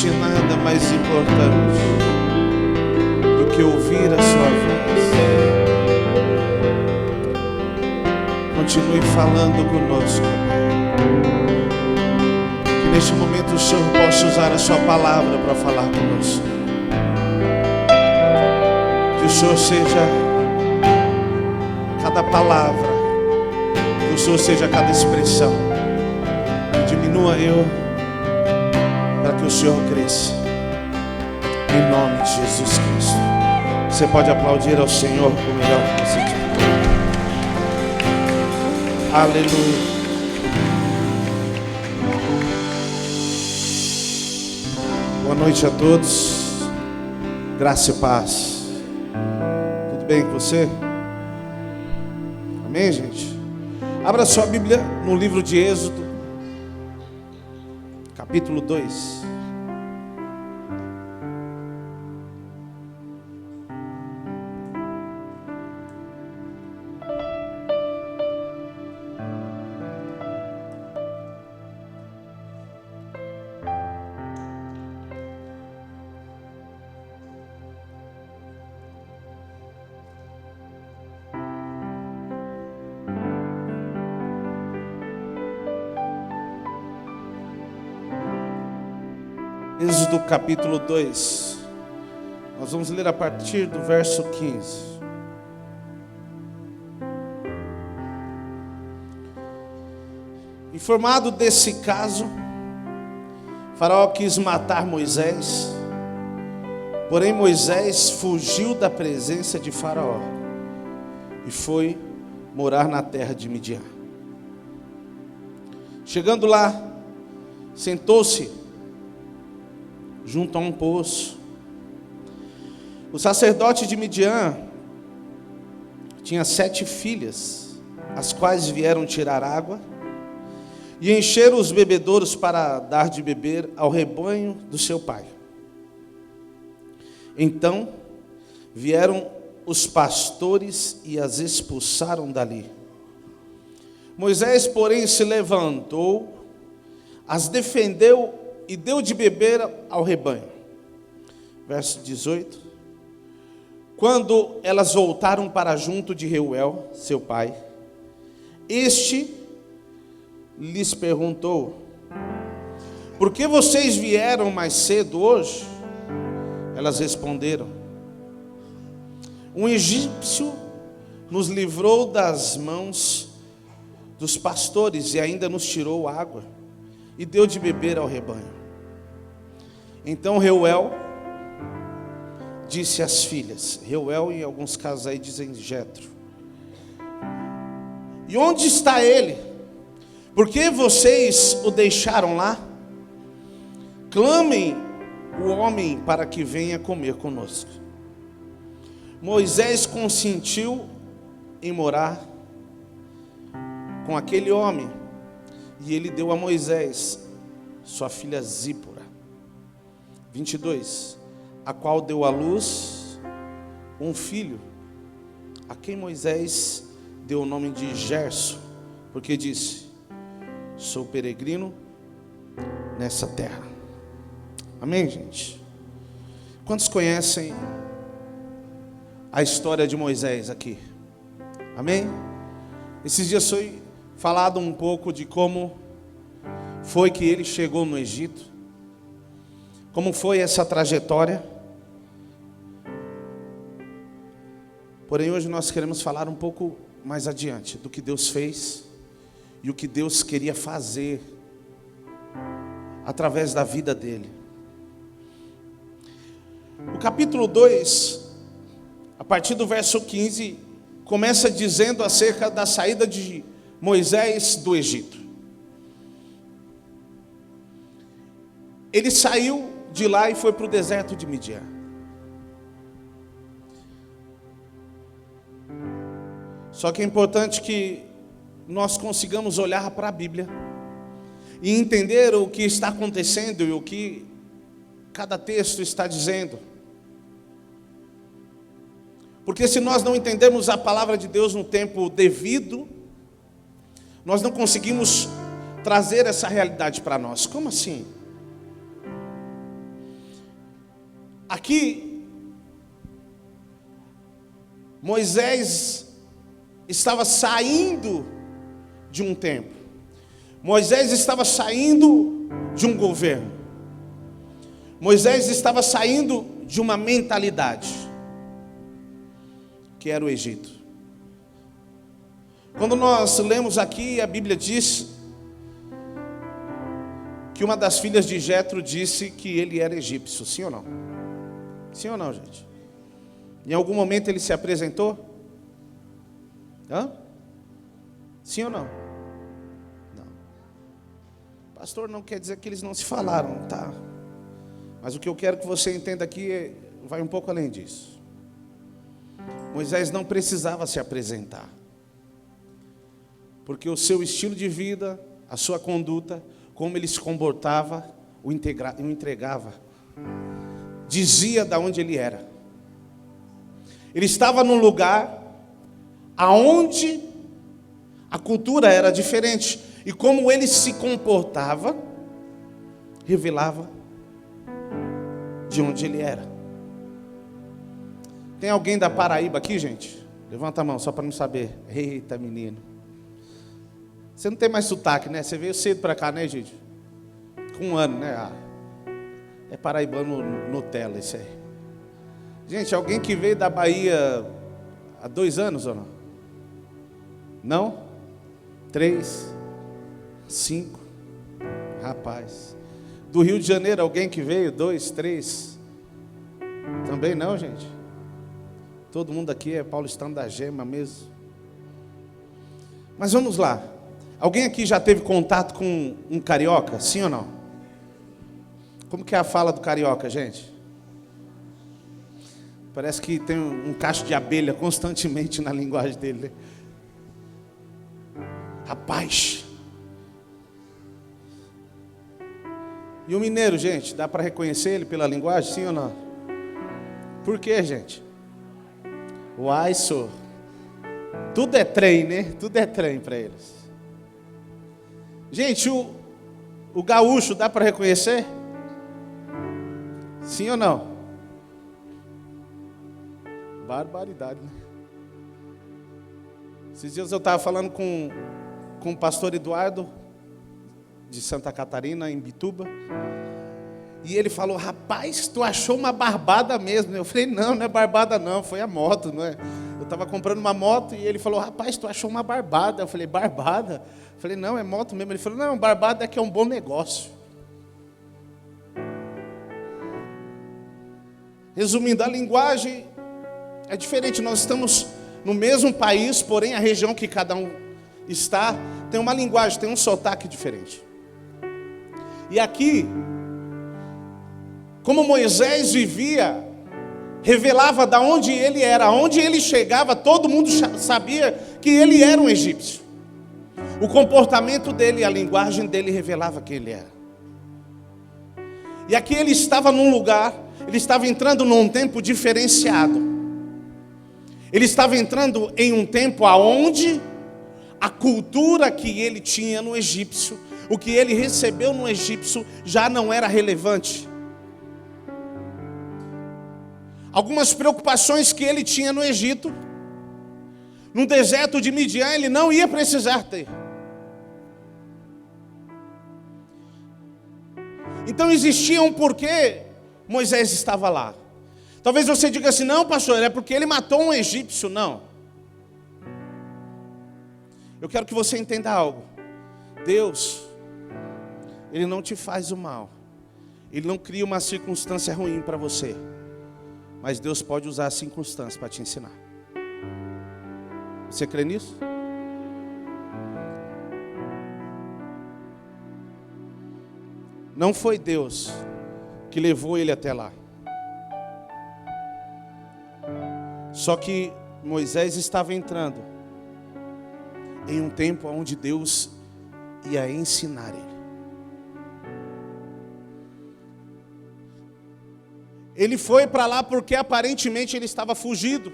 existe nada mais importante do que ouvir a sua voz. Continue falando conosco. Que neste momento o Senhor possa usar a sua palavra para falar conosco. Que o Senhor seja cada palavra, que o Senhor seja cada expressão. Que diminua eu, para que o Senhor cresça. Em nome de Jesus Cristo. Você pode aplaudir ao Senhor com o melhor que você tiver. Aleluia. Boa noite a todos. Graça e paz. Tudo bem com você? Amém, gente? Abra sua Bíblia no livro de Êxodo, capítulo 2. Êxodo capítulo 2. Nós vamos ler a partir do verso 15. Informado desse caso, Faraó quis matar Moisés, porém Moisés fugiu da presença de Faraó e foi morar na terra de Midian. Chegando lá, sentou-se junto a um poço. O sacerdote de Midian tinha 7 filhas, as quais vieram tirar água e encheram os bebedouros para dar de beber ao rebanho do seu pai. Então vieram os pastores e as expulsaram dali. Moisés, porém, se levantou, as defendeu e deu de beber ao rebanho. Verso 18. Quando elas voltaram para junto de Reuel, seu pai, este lhes perguntou: por que vocês vieram mais cedo hoje? Elas responderam: um egípcio nos livrou das mãos dos pastores e ainda nos tirou água e deu de beber ao rebanho. Então Reuel disse às filhas, Reuel em alguns casos aí dizem Jetro: e onde está ele? Por que vocês o deixaram lá? Clamem o homem para que venha comer conosco. Moisés consentiu em morar com aquele homem, e ele deu a Moisés sua filha Zípora. 22. A qual deu à luz um filho, a quem Moisés deu o nome de Gerso, porque disse: sou peregrino nessa terra. Amém, gente? Quantos conhecem a história de Moisés aqui? Amém? Esses dias foi falado um pouco de como foi que ele chegou no Egito, como foi essa trajetória. Porém hoje nós queremos falar um pouco mais adiante do que Deus fez e o que Deus queria fazer através da vida dele. O capítulo 2, a partir do verso 15, começa dizendo acerca da saída de Moisés do Egito. Ele saiu de lá e foi para o deserto de Midian. Só que é importante que nós consigamos olhar para a Bíblia e entender o que está acontecendo e o que cada texto está dizendo. Porque se nós não entendemos a palavra de Deus no tempo devido, nós não conseguimos trazer essa realidade para nós. Como assim? Aqui, Moisés estava saindo de um tempo. Moisés estava saindo de um governo. Moisés estava saindo de uma mentalidade, que era o Egito. Quando nós lemos aqui, a Bíblia diz que uma das filhas de Jetro disse que ele era egípcio, sim ou não? Sim ou não, gente? Em algum momento ele se apresentou? Hã? Sim ou não? Não. Pastor, não quer dizer que eles não se falaram, tá? Mas o que eu quero que você entenda aqui vai um pouco além disso. Moisés não precisava se apresentar, porque o seu estilo de vida, a sua conduta, como ele se comportava, o entregava, dizia de onde ele era. Ele estava num lugar aonde a cultura era diferente, e como ele se comportava, revelava de onde ele era. Tem alguém da Paraíba aqui, gente? Levanta a mão, só para não saber. Eita, menino. Você não tem mais sotaque, né? Você veio cedo para cá, né, gente? Com 1 ano, né? É paraibano Nutella, isso aí. Gente, alguém que veio da Bahia há 2 anos ou não? Não? 3? 5? Rapaz. Do Rio de Janeiro, alguém que veio? 2, 3? Também não, gente? Todo mundo aqui é paulistano da gema mesmo. Mas vamos lá. Alguém aqui já teve contato com um carioca? Sim ou não? Como que é a fala do carioca, gente? Parece que tem um cacho de abelha constantemente na linguagem dele. Rapaz. E o mineiro, gente, dá para reconhecer ele pela linguagem, sim ou não? Por quê, gente? Uai, só. Tudo é trem, né? Tudo é trem para eles. Gente, o gaúcho dá para reconhecer? Sim ou não? Barbaridade, né? Esses dias eu estava falando com o pastor Eduardo, de Santa Catarina, em Bituba. E ele falou, rapaz, tu achou uma barbada mesmo. Eu falei, não é barbada não, foi a moto, não é? Eu estava comprando uma moto e ele falou, rapaz, tu achou uma barbada. Eu falei, barbada? Eu falei, não, é moto mesmo. Ele falou, não, barbada é que é um bom negócio. Resumindo, a linguagem é diferente. Nós estamos no mesmo país, porém a região que cada um está tem uma linguagem, tem um sotaque diferente. E aqui, como Moisés vivia, revelava de onde ele era, onde ele chegava, todo mundo sabia que ele era um egípcio. O comportamento dele, a linguagem dele revelava quem ele era. E aqui ele estava num lugar, ele estava entrando num tempo diferenciado. Ele estava entrando em um tempo aonde a cultura que ele tinha no egípcio, o que ele recebeu no egípcio já não era relevante. Algumas preocupações que ele tinha no Egito, no deserto de Midian, ele não ia precisar ter. Então existia um porquê Moisés estava lá. Talvez você diga assim, não, pastor, é porque ele matou um egípcio. Não. Eu quero que você entenda algo. Deus, Ele não te faz o mal. Ele não cria uma circunstância ruim para você. Mas Deus pode usar a circunstância para te ensinar. Você crê nisso? Não foi Deus que levou ele até lá. Só que Moisés estava entrando em um tempo onde Deus ia ensinar ele. Ele foi para lá porque aparentemente ele estava fugido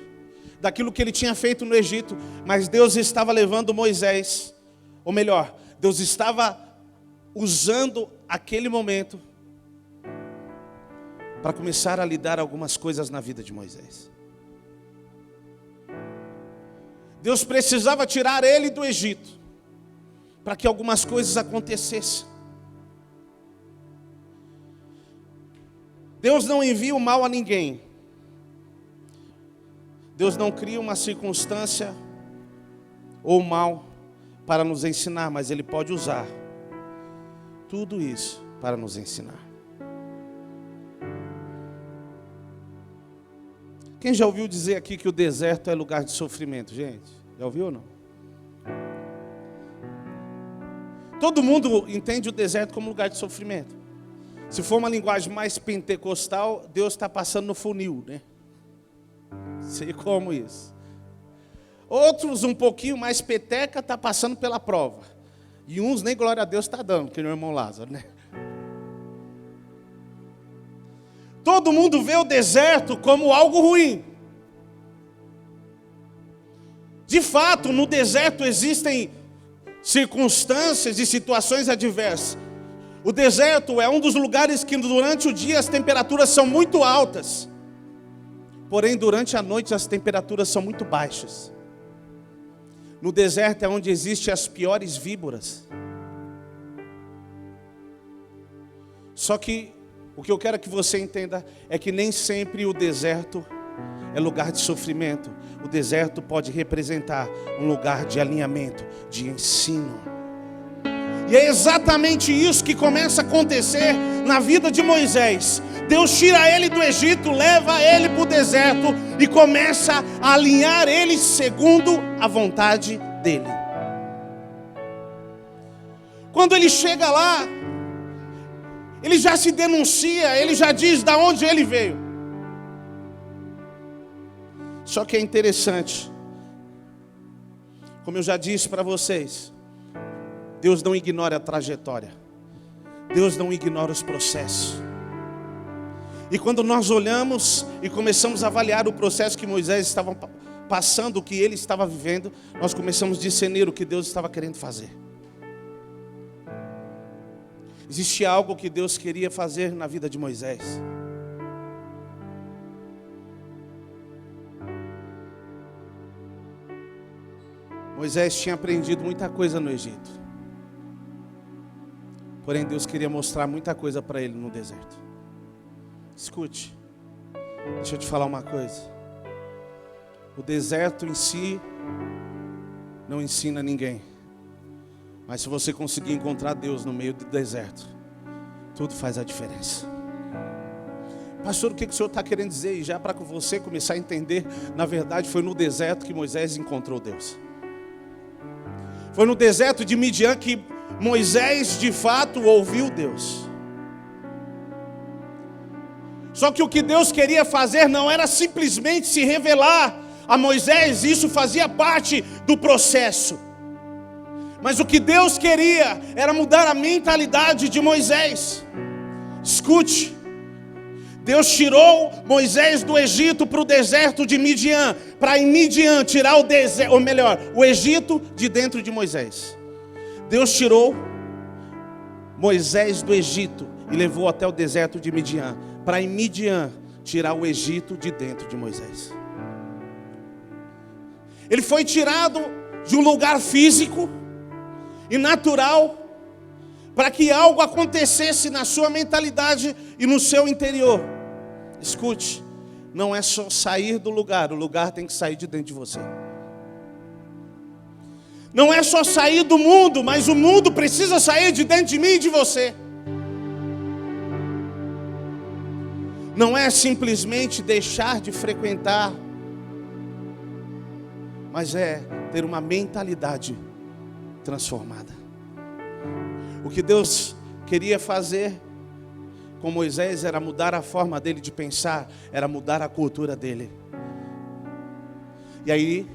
daquilo que ele tinha feito no Egito. Mas Deus estava levando Moisés, ou melhor, Deus estava usando aquele momento para começar a lidar algumas coisas na vida de Moisés. Deus precisava tirar ele do Egito, para que algumas coisas acontecessem. Deus não envia o mal a ninguém. Deus não cria uma circunstância ou mal para nos ensinar, mas Ele pode usar tudo isso para nos ensinar. Quem já ouviu dizer aqui que o deserto é lugar de sofrimento, gente? Já ouviu ou não? Todo mundo entende o deserto como lugar de sofrimento. Se for uma linguagem mais pentecostal, Deus está passando no funil, né? Sei como isso. Outros um pouquinho mais peteca, está passando pela prova. E uns nem glória a Deus está dando, que é o irmão Lázaro, né? Todo mundo vê o deserto como algo ruim. De fato, no deserto existem circunstâncias e situações adversas. O deserto é um dos lugares que durante o dia as temperaturas são muito altas. Porém, durante a noite as temperaturas são muito baixas. No deserto é onde existem as piores víboras. Só que o que eu quero que você entenda é que nem sempre o deserto é lugar de sofrimento. O deserto pode representar um lugar de alinhamento, de ensino. E é exatamente isso que começa a acontecer na vida de Moisés. Deus tira ele do Egito, leva ele para o deserto e começa a alinhar ele segundo a vontade dele. Quando ele chega lá, ele já se denuncia, ele já diz de onde ele veio. Só que é interessante, como eu já disse para vocês, Deus não ignora a trajetória, Deus não ignora os processos. E quando nós olhamos e começamos a avaliar o processo que Moisés estava passando, o que ele estava vivendo, nós começamos a discernir o que Deus estava querendo fazer. Existia algo que Deus queria fazer na vida de Moisés. Moisés tinha aprendido muita coisa no Egito. Porém, Deus queria mostrar muita coisa para ele no deserto. Escute, deixa eu te falar uma coisa. O deserto em si não ensina ninguém. Mas se você conseguir encontrar Deus no meio do deserto, tudo faz a diferença. Pastor, o que o senhor está querendo dizer? E já para você começar a entender, na verdade foi no deserto que Moisés encontrou Deus. Foi no deserto de Midian que Moisés de fato ouviu Deus. Só que o que Deus queria fazer não era simplesmente se revelar a Moisés, isso fazia parte do processo. Mas o que Deus queria era mudar a mentalidade de Moisés. Escute, Deus tirou Moisés do Egito para o deserto de Midian, para em Midian tirar o deserto, ou melhor, o Egito de dentro de Moisés. Deus tirou Moisés do Egito e levou até o deserto de Midian, para em Midian tirar o Egito de dentro de Moisés. Ele foi tirado de um lugar físico e natural, para que algo acontecesse na sua mentalidade e no seu interior. Escute, não é só sair do lugar, o lugar tem que sair de dentro de você. Não é só sair do mundo, mas o mundo precisa sair de dentro de mim e de você. Não é simplesmente deixar de frequentar, mas é ter uma mentalidade transformada. O que Deus queria fazer com Moisés era mudar a forma dele de pensar, era mudar a cultura dele. E aí,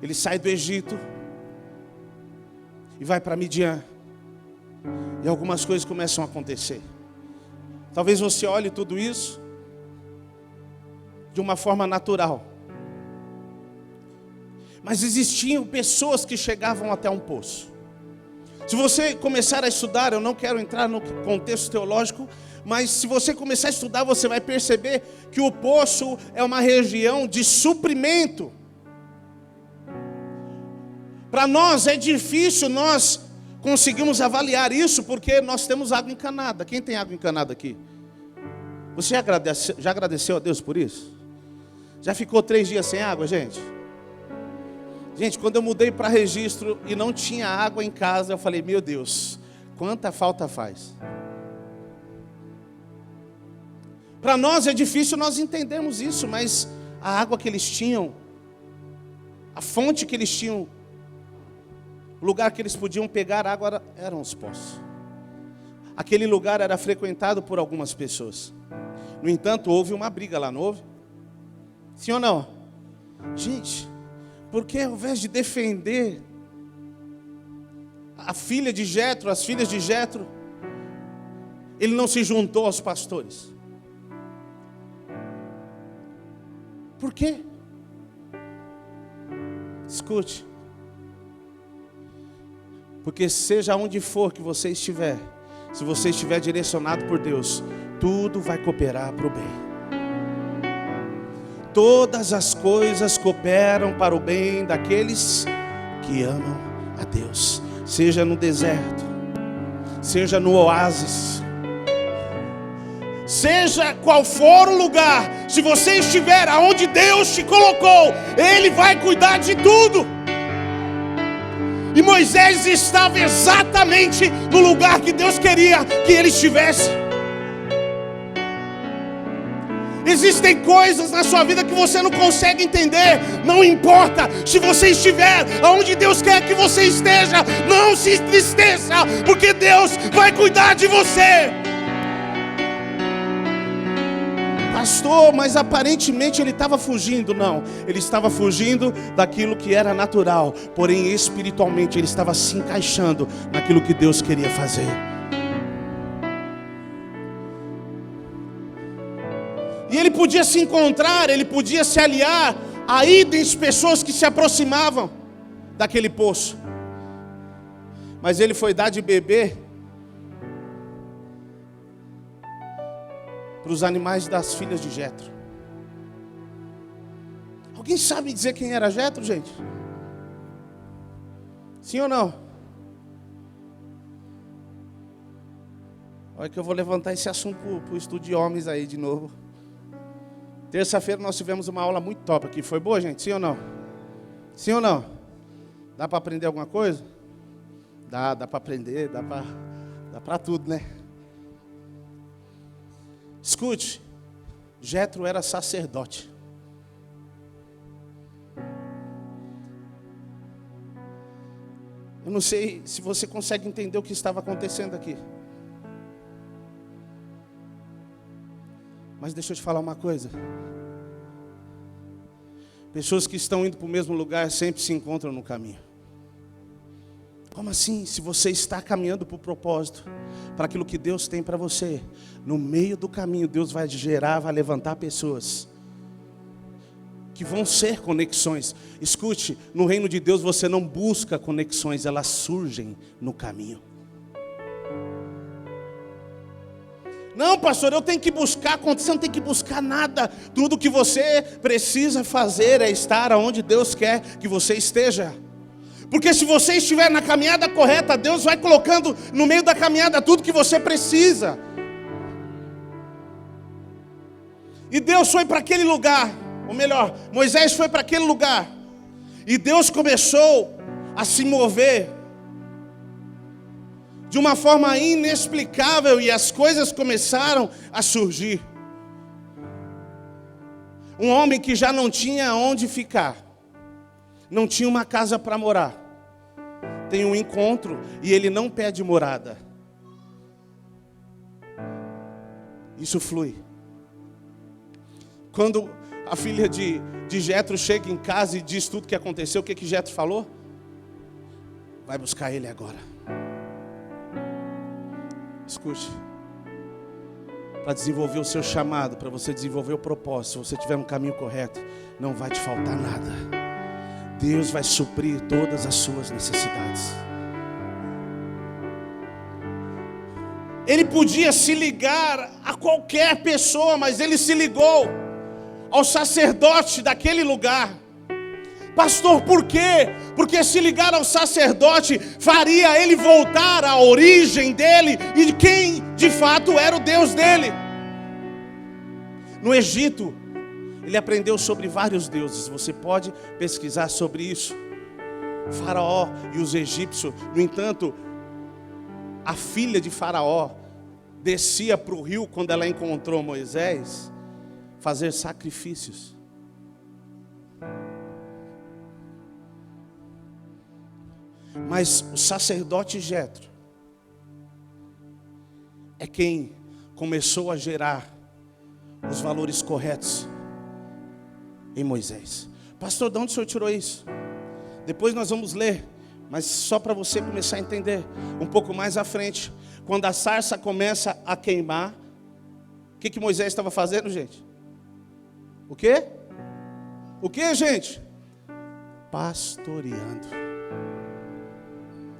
ele sai do Egito e vai para Midian. E algumas coisas começam a acontecer. Talvez você olhe tudo isso de uma forma natural. Mas existiam pessoas que chegavam até um poço. Se você começar a estudar, eu não quero entrar no contexto teológico, mas se você começar a estudar, você vai perceber que o poço é uma região de suprimento. Para nós é difícil nós conseguirmos avaliar isso, porque nós temos água encanada. Quem tem água encanada aqui? Você já agradeceu a Deus por isso? Já ficou 3 dias sem água, gente? Gente, quando eu mudei para Registro e não tinha água em casa, eu falei, meu Deus, quanta falta faz. Para nós é difícil nós entendermos isso, mas a água que eles tinham, a fonte que eles tinham, o lugar que eles podiam pegar água eram os poços. Aquele lugar era frequentado por algumas pessoas. No entanto, houve uma briga lá, não houve? Sim ou não? Gente, porque ao invés de defender a filha de Jetro, as filhas de Jetro, ele não se juntou aos pastores? Por quê? Escute. Porque seja onde for que você estiver, se você estiver direcionado por Deus, tudo vai cooperar para o bem. Todas as coisas cooperam para o bem daqueles que amam a Deus. Seja no deserto, seja no oásis, seja qual for o lugar, se você estiver aonde Deus te colocou, Ele vai cuidar de tudo. E Moisés estava exatamente no lugar que Deus queria que ele estivesse. Existem coisas na sua vida que você não consegue entender. Não importa, se você estiver aonde Deus quer que você esteja, não se entristeça, porque Deus vai cuidar de você. Pastor, mas aparentemente ele estava fugindo. Não, ele estava fugindo daquilo que era natural, porém espiritualmente ele estava se encaixando naquilo que Deus queria fazer. E ele podia se encontrar, ele podia se aliar a itens, pessoas que se aproximavam daquele poço. Mas ele foi dar de beber para os animais das filhas de Jetro. Alguém sabe dizer quem era Jetro, gente? Sim ou não? Olha que eu vou levantar esse assunto para o estudo de homens aí de novo. Terça-feira nós tivemos uma aula muito top aqui. Foi boa, gente? Sim ou não? Sim ou não? Dá para aprender alguma coisa? Dá para aprender, dá para tudo, né? Escute, Jetro era sacerdote. Eu não sei se você consegue entender o que estava acontecendo aqui. Mas deixa eu te falar uma coisa. Pessoas que estão indo para o mesmo lugar sempre se encontram no caminho. Como assim? Se você está caminhando para o propósito, para aquilo que Deus tem para você, no meio do caminho Deus vai gerar, vai levantar pessoas que vão ser conexões. Escute, no reino de Deus você não busca conexões, elas surgem no caminho. Não, pastor, eu tenho que buscar, você não tem que buscar nada. Tudo que você precisa fazer é estar onde Deus quer que você esteja. Porque se você estiver na caminhada correta, Deus vai colocando no meio da caminhada tudo que você precisa. E Deus foi para aquele lugar, ou melhor, Moisés foi para aquele lugar. E Deus começou a se mover de uma forma inexplicável, e as coisas começaram a surgir. Um homem que já não tinha onde ficar, não tinha uma casa para morar, tem um encontro e ele não pede morada. Isso flui. Quando a filha de Jetro chega em casa e diz tudo o que aconteceu, o que Jetro falou? Vai buscar ele agora. Escute, para desenvolver o seu chamado, para você desenvolver o propósito, se você estiver no caminho correto, não vai te faltar nada. Deus vai suprir todas as suas necessidades. Ele podia se ligar a qualquer pessoa, mas ele se ligou ao sacerdote daquele lugar. Pastor, por quê? Porque se ligar ao sacerdote faria ele voltar à origem dele e de quem de fato era o Deus dele. No Egito, ele aprendeu sobre vários deuses. Você pode pesquisar sobre isso. Faraó e os egípcios. No entanto, a filha de Faraó descia para o rio quando ela encontrou Moisés, fazer sacrifícios. Mas o sacerdote Jetro é quem começou a gerar os valores corretos em Moisés. Pastor, de onde o senhor tirou isso? Depois nós vamos ler, mas só para você começar a entender um pouco mais à frente. Quando a sarça começa a queimar, o que Moisés estava fazendo, gente? O quê? O quê, gente? Pastoreando.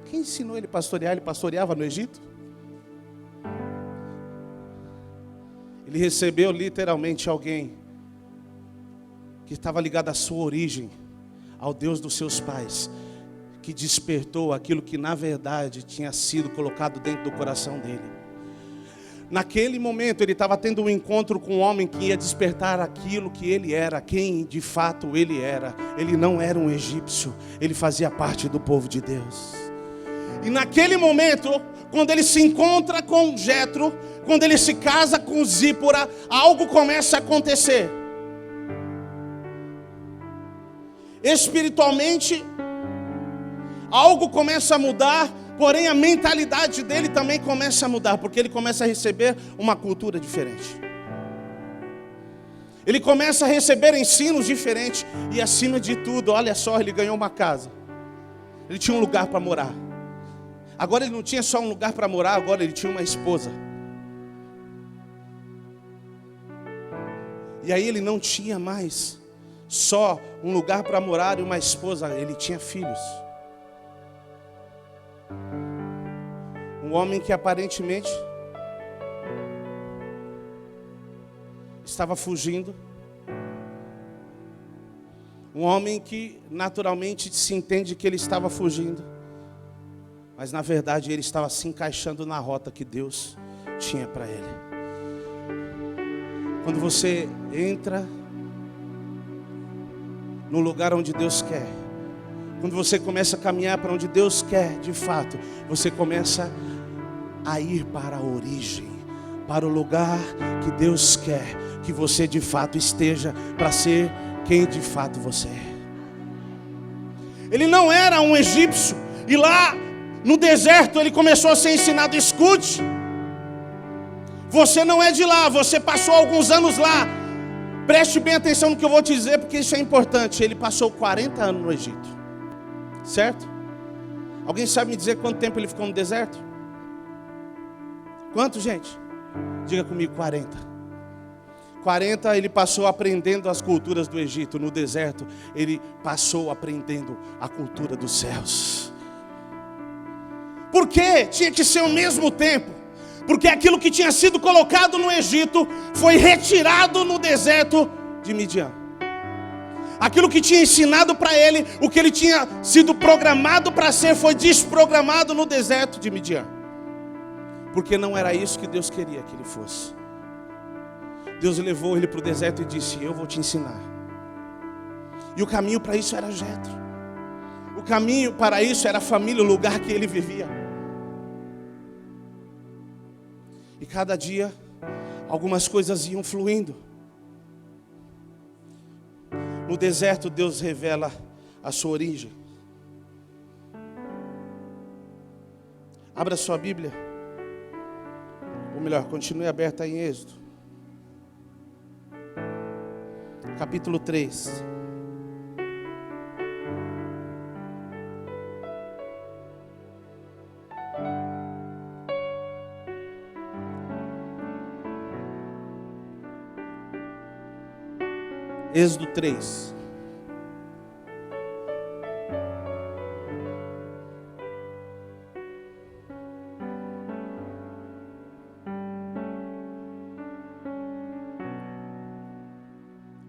Quem ensinou ele a pastorear? Ele pastoreava no Egito? Ele recebeu literalmente alguém que estava ligado à sua origem, ao Deus dos seus pais, que despertou aquilo que na verdade tinha sido colocado dentro do coração dele. Naquele momento ele estava tendo um encontro com um homem que ia despertar aquilo que ele era, quem de fato ele era. Ele não era um egípcio, ele fazia parte do povo de Deus. E naquele momento, quando ele se encontra com Jetro, quando ele se casa com Zípora, algo começa a acontecer. Espiritualmente, algo começa a mudar, porém a mentalidade dele também começa a mudar, porque ele começa a receber uma cultura diferente. Ele começa a receber ensinos diferentes e acima de tudo, olha só, ele ganhou uma casa. Ele tinha um lugar para morar. Agora ele não tinha só um lugar para morar, agora ele tinha uma esposa. E aí ele não tinha mais só um lugar para morar e uma esposa, ele tinha filhos. Um homem que aparentemente estava fugindo. Um homem que naturalmente se entende que ele estava fugindo. Mas na verdade ele estava se encaixando na rota que Deus tinha para ele. Quando você entra no lugar onde Deus quer, quando você começa a caminhar para onde Deus quer de fato, você começa a ir para a origem, para o lugar que Deus quer que você de fato esteja, para ser quem de fato você é. Ele não era um egípcio, e lá no deserto ele começou a ser ensinado: escute, você não é de lá, você passou alguns anos lá. Preste bem atenção no que eu vou te dizer, porque isso é importante. Ele passou 40 anos no Egito, certo? Alguém sabe me dizer quanto tempo ele ficou no deserto? Quanto, gente? Diga comigo, 40. 40 ele passou aprendendo as culturas do Egito. No deserto ele passou aprendendo a cultura dos céus. Por quê? Tinha que ser ao mesmo tempo. Porque aquilo que tinha sido colocado no Egito foi retirado no deserto de Midian. Aquilo que tinha ensinado para ele, o que ele tinha sido programado para ser, foi desprogramado no deserto de Midian. Porque não era isso que Deus queria que ele fosse. Deus levou ele para o deserto e disse: eu vou te ensinar. E o caminho para isso era Jetro. O caminho para isso era a família, o lugar que ele vivia. E cada dia, algumas coisas iam fluindo. No deserto, Deus revela a sua origem. Abra sua Bíblia. Ou melhor, continue aberta em Êxodo. Capítulo 3. Êxodo 3.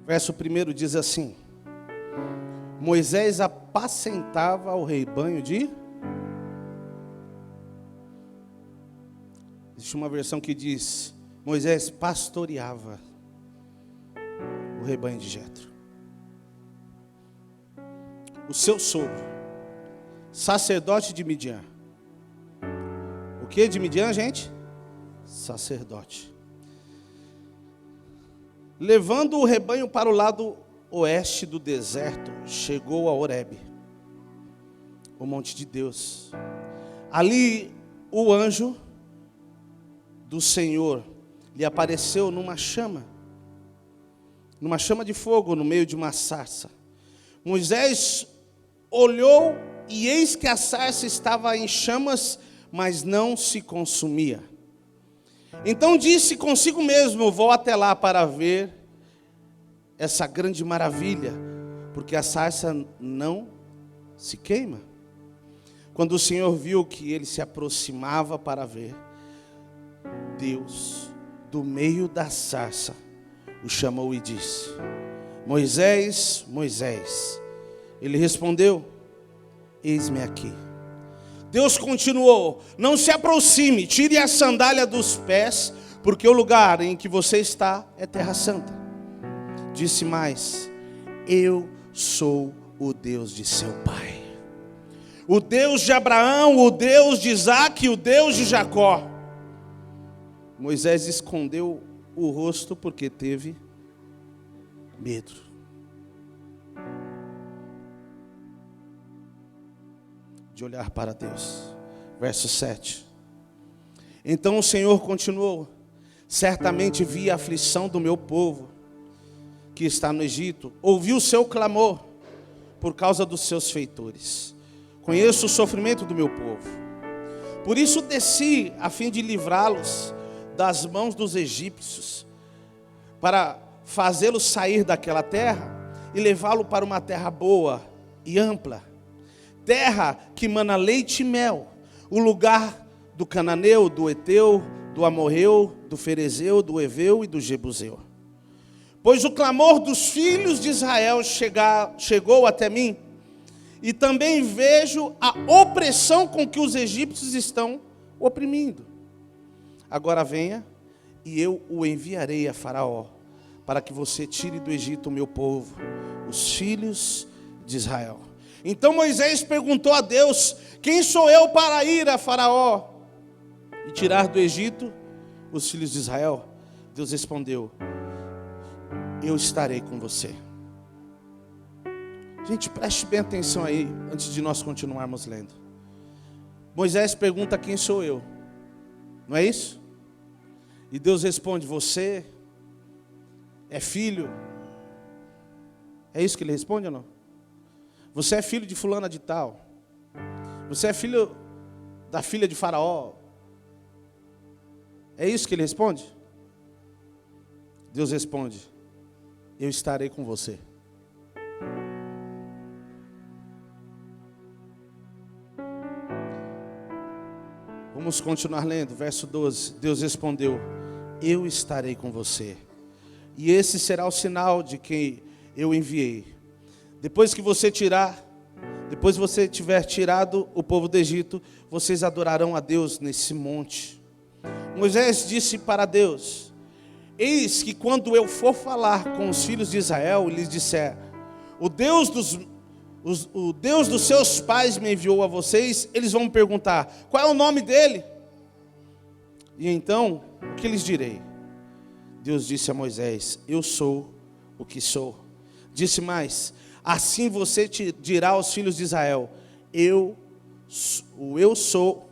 Verso 1 diz assim: Moisés apacentava o rebanho de... Existe uma versão que diz: Moisés pastoreava o rebanho de Jetro. O seu sogro, sacerdote de Midian. O que de Midian, gente? Sacerdote. Levando o rebanho para o lado oeste do deserto, chegou a Horebe, o monte de Deus. Ali o anjo do Senhor lhe apareceu numa chama de fogo no meio de uma sarça. Moisés olhou e eis que a sarça estava em chamas, mas não se consumia. Então disse consigo mesmo: vou até lá para ver essa grande maravilha, porque a sarça não se queima. Quando o Senhor viu que ele se aproximava para ver, Deus, do meio da sarça, o chamou e disse: Moisés, Moisés. Ele respondeu: eis-me aqui. Deus continuou: não se aproxime, tire a sandália dos pés, porque o lugar em que você está é terra santa. Disse mais: eu sou o Deus de seu pai, o Deus de Abraão, o Deus de Isaque, o Deus de Jacó. Moisés escondeu o rosto porque teve medo. De olhar para Deus. Verso 7. Então o Senhor continuou: certamente vi a aflição do meu povo que está no Egito, ouvi o seu clamor por causa dos seus feitores. Conheço o sofrimento do meu povo. Por isso desci a fim de livrá-los das mãos dos egípcios, para fazê-los sair daquela terra e levá-lo para uma terra boa e ampla, terra que mana leite e mel, o lugar do cananeu, do eteu, do amorreu, do ferezeu, do eveu e do jebuseu. Pois o clamor dos filhos de Israel chegou até mim, e também vejo a opressão com que os egípcios estão oprimindo. Agora venha, e eu o enviarei a Faraó, para que você tire do Egito o meu povo, os filhos de Israel. Então Moisés perguntou a Deus: quem sou eu para ir a Faraó e tirar do Egito os filhos de Israel? Deus respondeu: eu estarei com você. Gente, preste bem atenção aí, antes de nós continuarmos lendo. Moisés pergunta: quem sou eu? Não é isso? E Deus responde: você é filho. É isso que ele responde ou não? Você é filho de fulana de tal. Você é filho da filha de Faraó. É isso que ele responde? Deus responde: eu estarei com você. Vamos continuar lendo, verso 12. Deus respondeu: eu estarei com você, e esse será o sinal de quem eu enviei. Depois você tiver tirado o povo do Egito, vocês adorarão a Deus nesse monte. Moisés disse para Deus: eis que quando eu for falar com os filhos de Israel e lhes disser: o Deus dos seus pais me enviou a vocês, eles vão me perguntar: qual é o nome dele? E então, o que lhes direi? Deus disse a Moisés: eu sou o que sou. Disse mais: assim você dirá aos filhos de Israel: eu sou,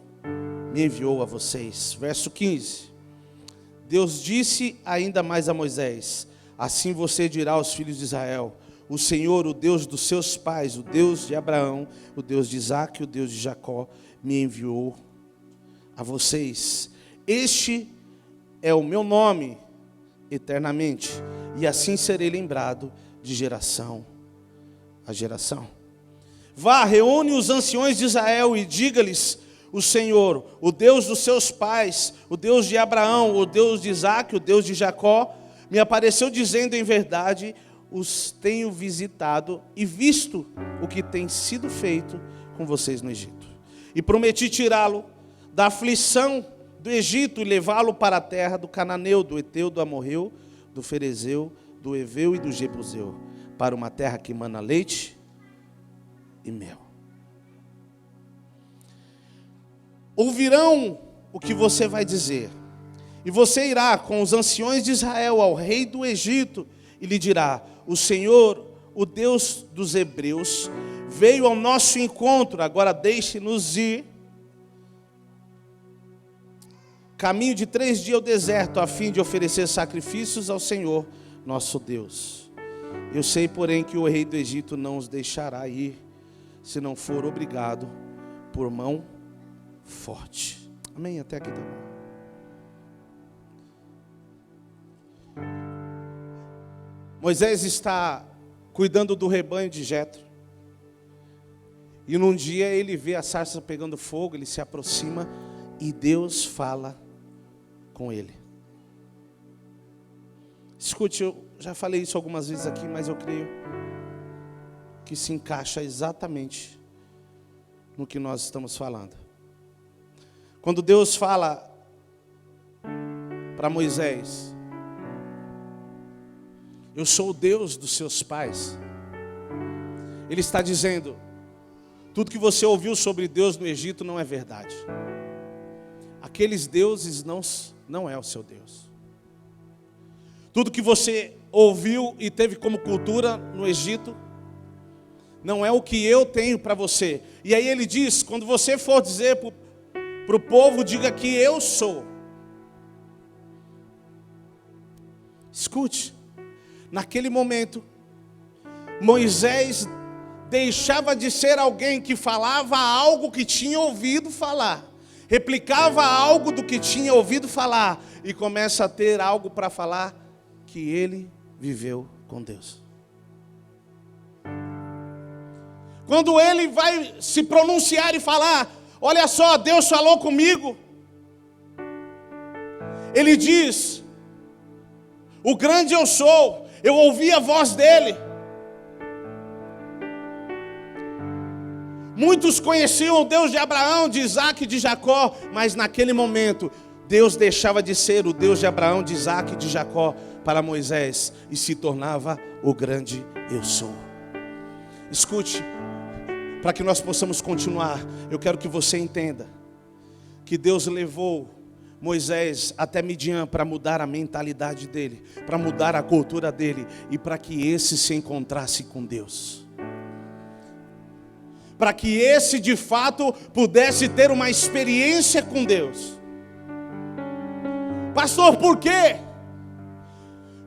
me enviou a vocês. Verso 15. Deus disse ainda mais a Moisés: assim você dirá aos filhos de Israel: o Senhor, o Deus dos seus pais, o Deus de Abraão, o Deus de Isaque, o Deus de Jacó, me enviou a vocês. Este é o meu nome eternamente, e assim serei lembrado de geração a geração. Vá, reúne os anciões de Israel e diga-lhes: o Senhor, o Deus dos seus pais, o Deus de Abraão, o Deus de Isaque, o Deus de Jacó, me apareceu dizendo: em verdade, os tenho visitado e visto o que tem sido feito com vocês no Egito. E prometi tirá-lo da aflição do Egito e levá-lo para a terra do Cananeu, do Eteu, do Amorreu, do Ferezeu, do Eveu e do Jebuseu, para uma terra que mana leite e mel. Ouvirão o que você vai dizer, e você irá com os anciões de Israel ao rei do Egito e lhe dirá: o Senhor, o Deus dos hebreus, veio ao nosso encontro, agora deixe-nos ir caminho de 3 dias ao deserto, a fim de oferecer sacrifícios ao Senhor nosso Deus. Eu sei, porém, que o rei do Egito não os deixará ir, se não for obrigado por mão forte. Amém? Até aqui tá bom. Moisés está cuidando do rebanho de Jetro. E num dia ele vê a sarça pegando fogo, ele se aproxima e Deus fala com ele. Escute, eu já falei isso algumas vezes aqui, mas eu creio que se encaixa exatamente no que nós estamos falando. Quando Deus fala para Moisés: eu sou o Deus dos seus pais, Ele está dizendo: tudo que você ouviu sobre Deus no Egito não é verdade. Aqueles deuses não é o seu Deus. Tudo que você ouviu e teve como cultura no Egito não é o que eu tenho para você. E aí ele diz: quando você for dizer para o povo, diga que eu sou. Escute, naquele momento, Moisés deixava de ser alguém que falava algo que tinha ouvido falar, replicava algo do que tinha ouvido falar, e começa a ter algo para falar que ele viveu com Deus. Quando ele vai se pronunciar e falar: olha só, Deus falou comigo, ele diz: o grande eu sou, eu ouvi a voz dele. Muitos conheciam o Deus de Abraão, de Isaac e de Jacó, mas naquele momento Deus deixava de ser o Deus de Abraão, de Isaac e de Jacó para Moisés e se tornava o grande eu sou. Escute, para que nós possamos continuar, eu quero que você entenda que Deus levou Moisés até Midian para mudar a mentalidade dele, para mudar a cultura dele e para que esse se encontrasse com Deus. Para que esse de fato pudesse ter uma experiência com Deus. Pastor, por quê?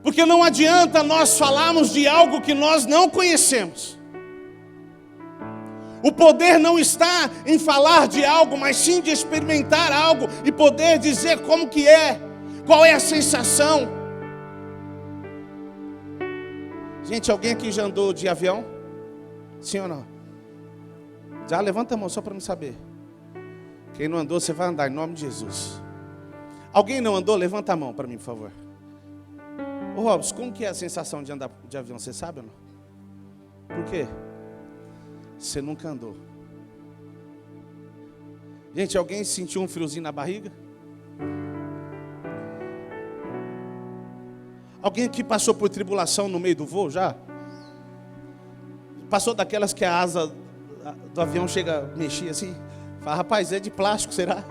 Porque não adianta nós falarmos de algo que nós não conhecemos. O poder não está em falar de algo, mas sim de experimentar algo e poder dizer como que é, qual é a sensação. Gente, alguém aqui já andou de avião? Sim ou não? Já levanta a mão só para me saber. Quem não andou, você vai andar em nome de Jesus. Alguém não andou? Levanta a mão para mim, por favor. Ô Robson, como que é a sensação de andar de avião? Você sabe ou não? Por quê? Você nunca andou. Gente, alguém sentiu um friozinho na barriga? Alguém aqui passou por tribulação no meio do voo já? Passou daquelas que a asa do avião chega a mexer assim? Fala: rapaz, é de plástico, será?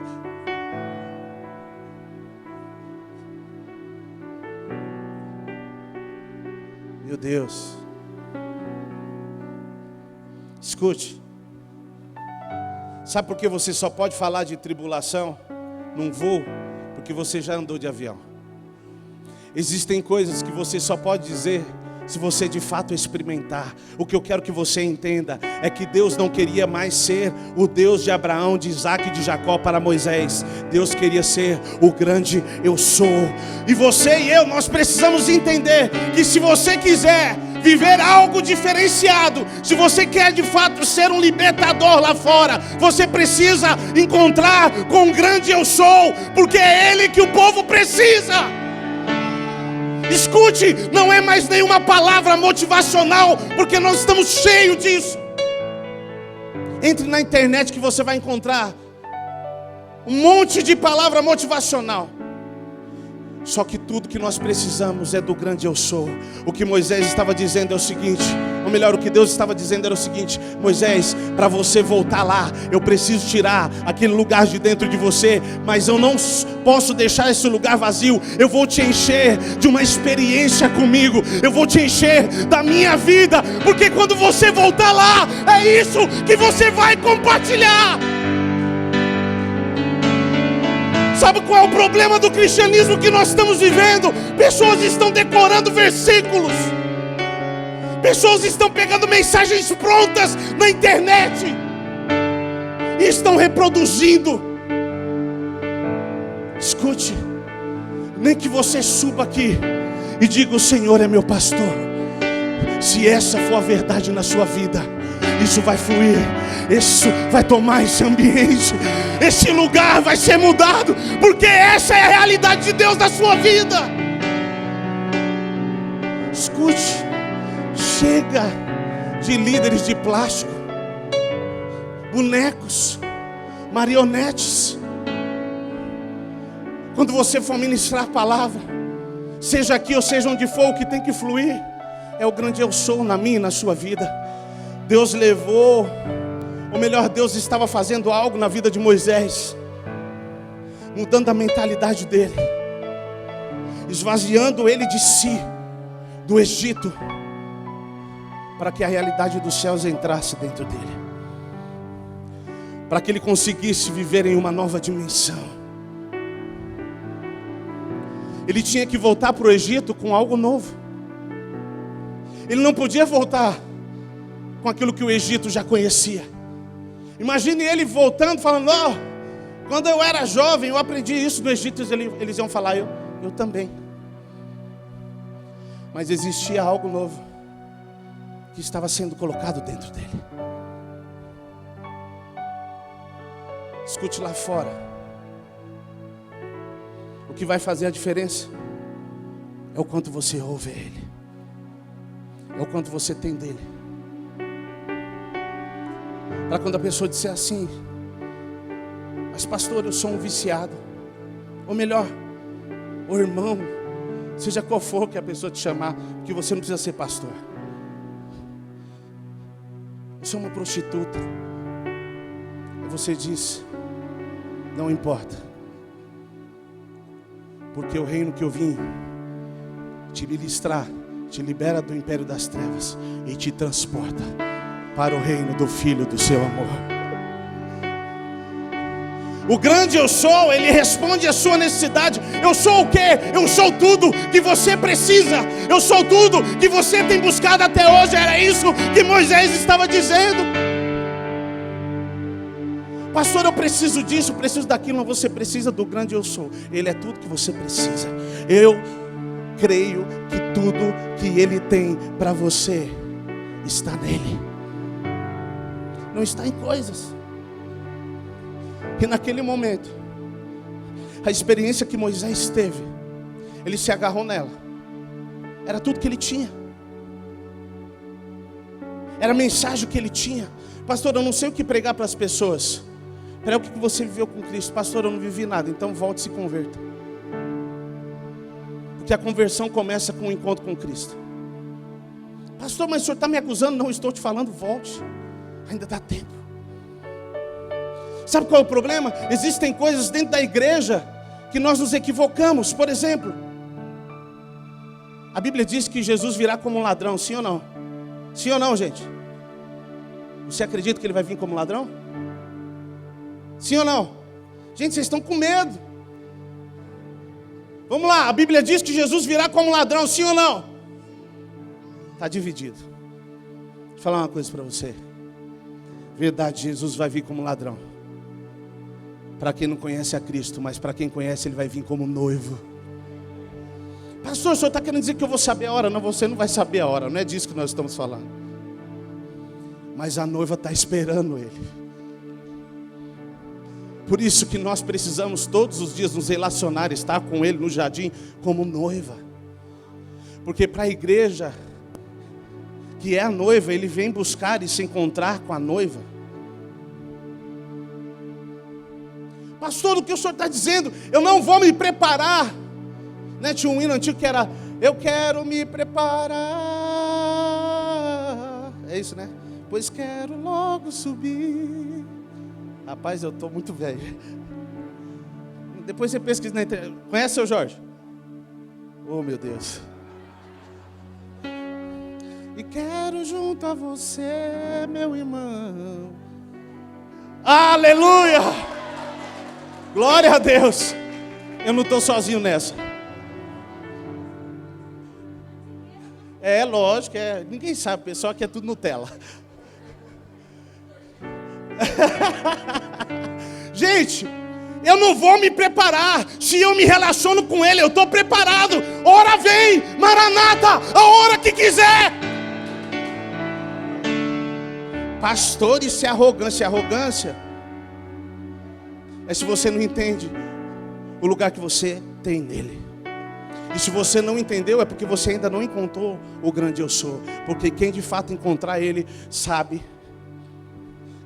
Meu Deus. Escute. Sabe por que você só pode falar de tribulação num voo? Porque você já andou de avião. Existem coisas que você só pode dizer se você de fato experimentar. O que eu quero que você entenda é que Deus não queria mais ser o Deus de Abraão, de Isaac e de Jacó para Moisés. Deus queria ser o grande eu sou. E você e eu, nós precisamos entender que se você quiser viver algo diferenciado, se você quer de fato ser um libertador lá fora, você precisa encontrar com o grande eu sou, porque é Ele que o povo precisa. Escute, não é mais nenhuma palavra motivacional, porque nós estamos cheios disso. Entre na internet que você vai encontrar um monte de palavra motivacional. Só que tudo que nós precisamos é do grande eu sou. O que Moisés estava dizendo é o seguinte, ou melhor, o que Deus estava dizendo era o seguinte: Moisés, para você voltar lá, eu preciso tirar aquele lugar de dentro de você, mas eu não posso deixar esse lugar vazio. Eu vou te encher de uma experiência comigo, eu vou te encher da minha vida, porque quando você voltar lá, é isso que você vai compartilhar. Sabe qual é o problema do cristianismo que nós estamos vivendo? Pessoas estão decorando versículos. Pessoas estão pegando mensagens prontas na internet e estão reproduzindo. Escute, nem que você suba aqui e diga: o Senhor é meu pastor. Se essa for a verdade na sua vida, isso vai fluir, isso vai tomar esse ambiente, esse lugar vai ser mudado, porque essa é a realidade de Deus na sua vida. Escute, chega de líderes de plástico, bonecos, marionetes. Quando você for ministrar a palavra, seja aqui ou seja onde for, o que tem que fluir é o grande eu sou na minha e na sua vida. Deus levou, ou melhor, Deus estava fazendo algo na vida de Moisés, mudando a mentalidade dele, esvaziando ele de si, do Egito, para que a realidade dos céus entrasse dentro dele, para que ele conseguisse viver em uma nova dimensão. Ele tinha que voltar para o Egito com algo novo. Ele não podia voltar com aquilo que o Egito já conhecia. Imagine ele voltando falando: quando eu era jovem eu aprendi isso no Egito. Eles iam falar: eu também. Mas existia algo novo que estava sendo colocado dentro dele. Escute, lá fora, o que vai fazer a diferença é o quanto você ouve Ele, é o quanto você tem dele. Para quando a pessoa disser assim: mas pastor, eu sou um viciado, ou melhor, o irmão, seja qual for que a pessoa te chamar, porque você não precisa ser pastor. Você é uma prostituta. E você diz: não importa, porque o reino que eu vim te ministrar te libera do império das trevas e te transporta para o reino do Filho do seu amor. O grande eu sou, ele responde à sua necessidade. Eu sou o quê? Eu sou tudo que você precisa. Eu sou tudo que você tem buscado até hoje. Era isso que Moisés estava dizendo. Pastor, eu preciso disso, eu preciso daquilo. Mas você precisa do grande eu sou. Ele é tudo que você precisa. Eu creio que tudo que ele tem para você está nele, não está em coisas. E naquele momento, a experiência que Moisés teve, ele se agarrou nela. Era tudo que ele tinha, era a mensagem que ele tinha. Pastor, eu não sei o que pregar para as pessoas. Para o que você viveu com Cristo? Pastor, eu não vivi nada. Então volte e se converta, porque a conversão começa com o encontro com Cristo. Pastor, mas o senhor está me acusando? Não, estou te falando, volte, ainda dá tempo. Sabe qual é o problema? Existem coisas dentro da igreja que nós nos equivocamos. Por exemplo, a Bíblia diz que Jesus virá como um ladrão. Sim ou não? Sim ou não, gente? Você acredita que ele vai vir como ladrão? Sim ou não? Gente, vocês estão com medo. Vamos lá, a Bíblia diz que Jesus virá como um ladrão. Sim ou não? Está dividido. Vou falar uma coisa para você. Verdade, Jesus vai vir como ladrão. Para quem não conhece a Cristo, mas para quem conhece, ele vai vir como noivo. Pastor, o senhor está querendo dizer que eu vou saber a hora? Não, você não vai saber a hora, não é disso que nós estamos falando. Mas a noiva está esperando ele. Por isso que nós precisamos todos os dias nos relacionar, estar com ele no jardim como noiva. Porque para a igreja, que é a noiva, ele vem buscar e se encontrar com a noiva. Pastor, o que o senhor está dizendo? Eu não vou me preparar. Né? Tinha um hino antigo que era: eu quero me preparar. É isso, né? Pois quero logo subir. Rapaz, eu estou muito velho. Depois você pesquisa na internet. Conhece o seu Jorge? Oh, meu Deus. E quero junto a você, meu irmão. Aleluia! Glória a Deus. Eu não estou sozinho nessa. É lógico, ninguém sabe, o pessoal aqui é tudo Nutella. Gente, eu não vou me preparar. Se eu me relaciono com Ele, eu estou preparado. Hora vem, Maranata, a hora que quiser. Pastor, isso é arrogância. Arrogância é se você não entende o lugar que você tem nele. E se você não entendeu, é porque você ainda não encontrou o grande eu sou. Porque quem de fato encontrar Ele, sabe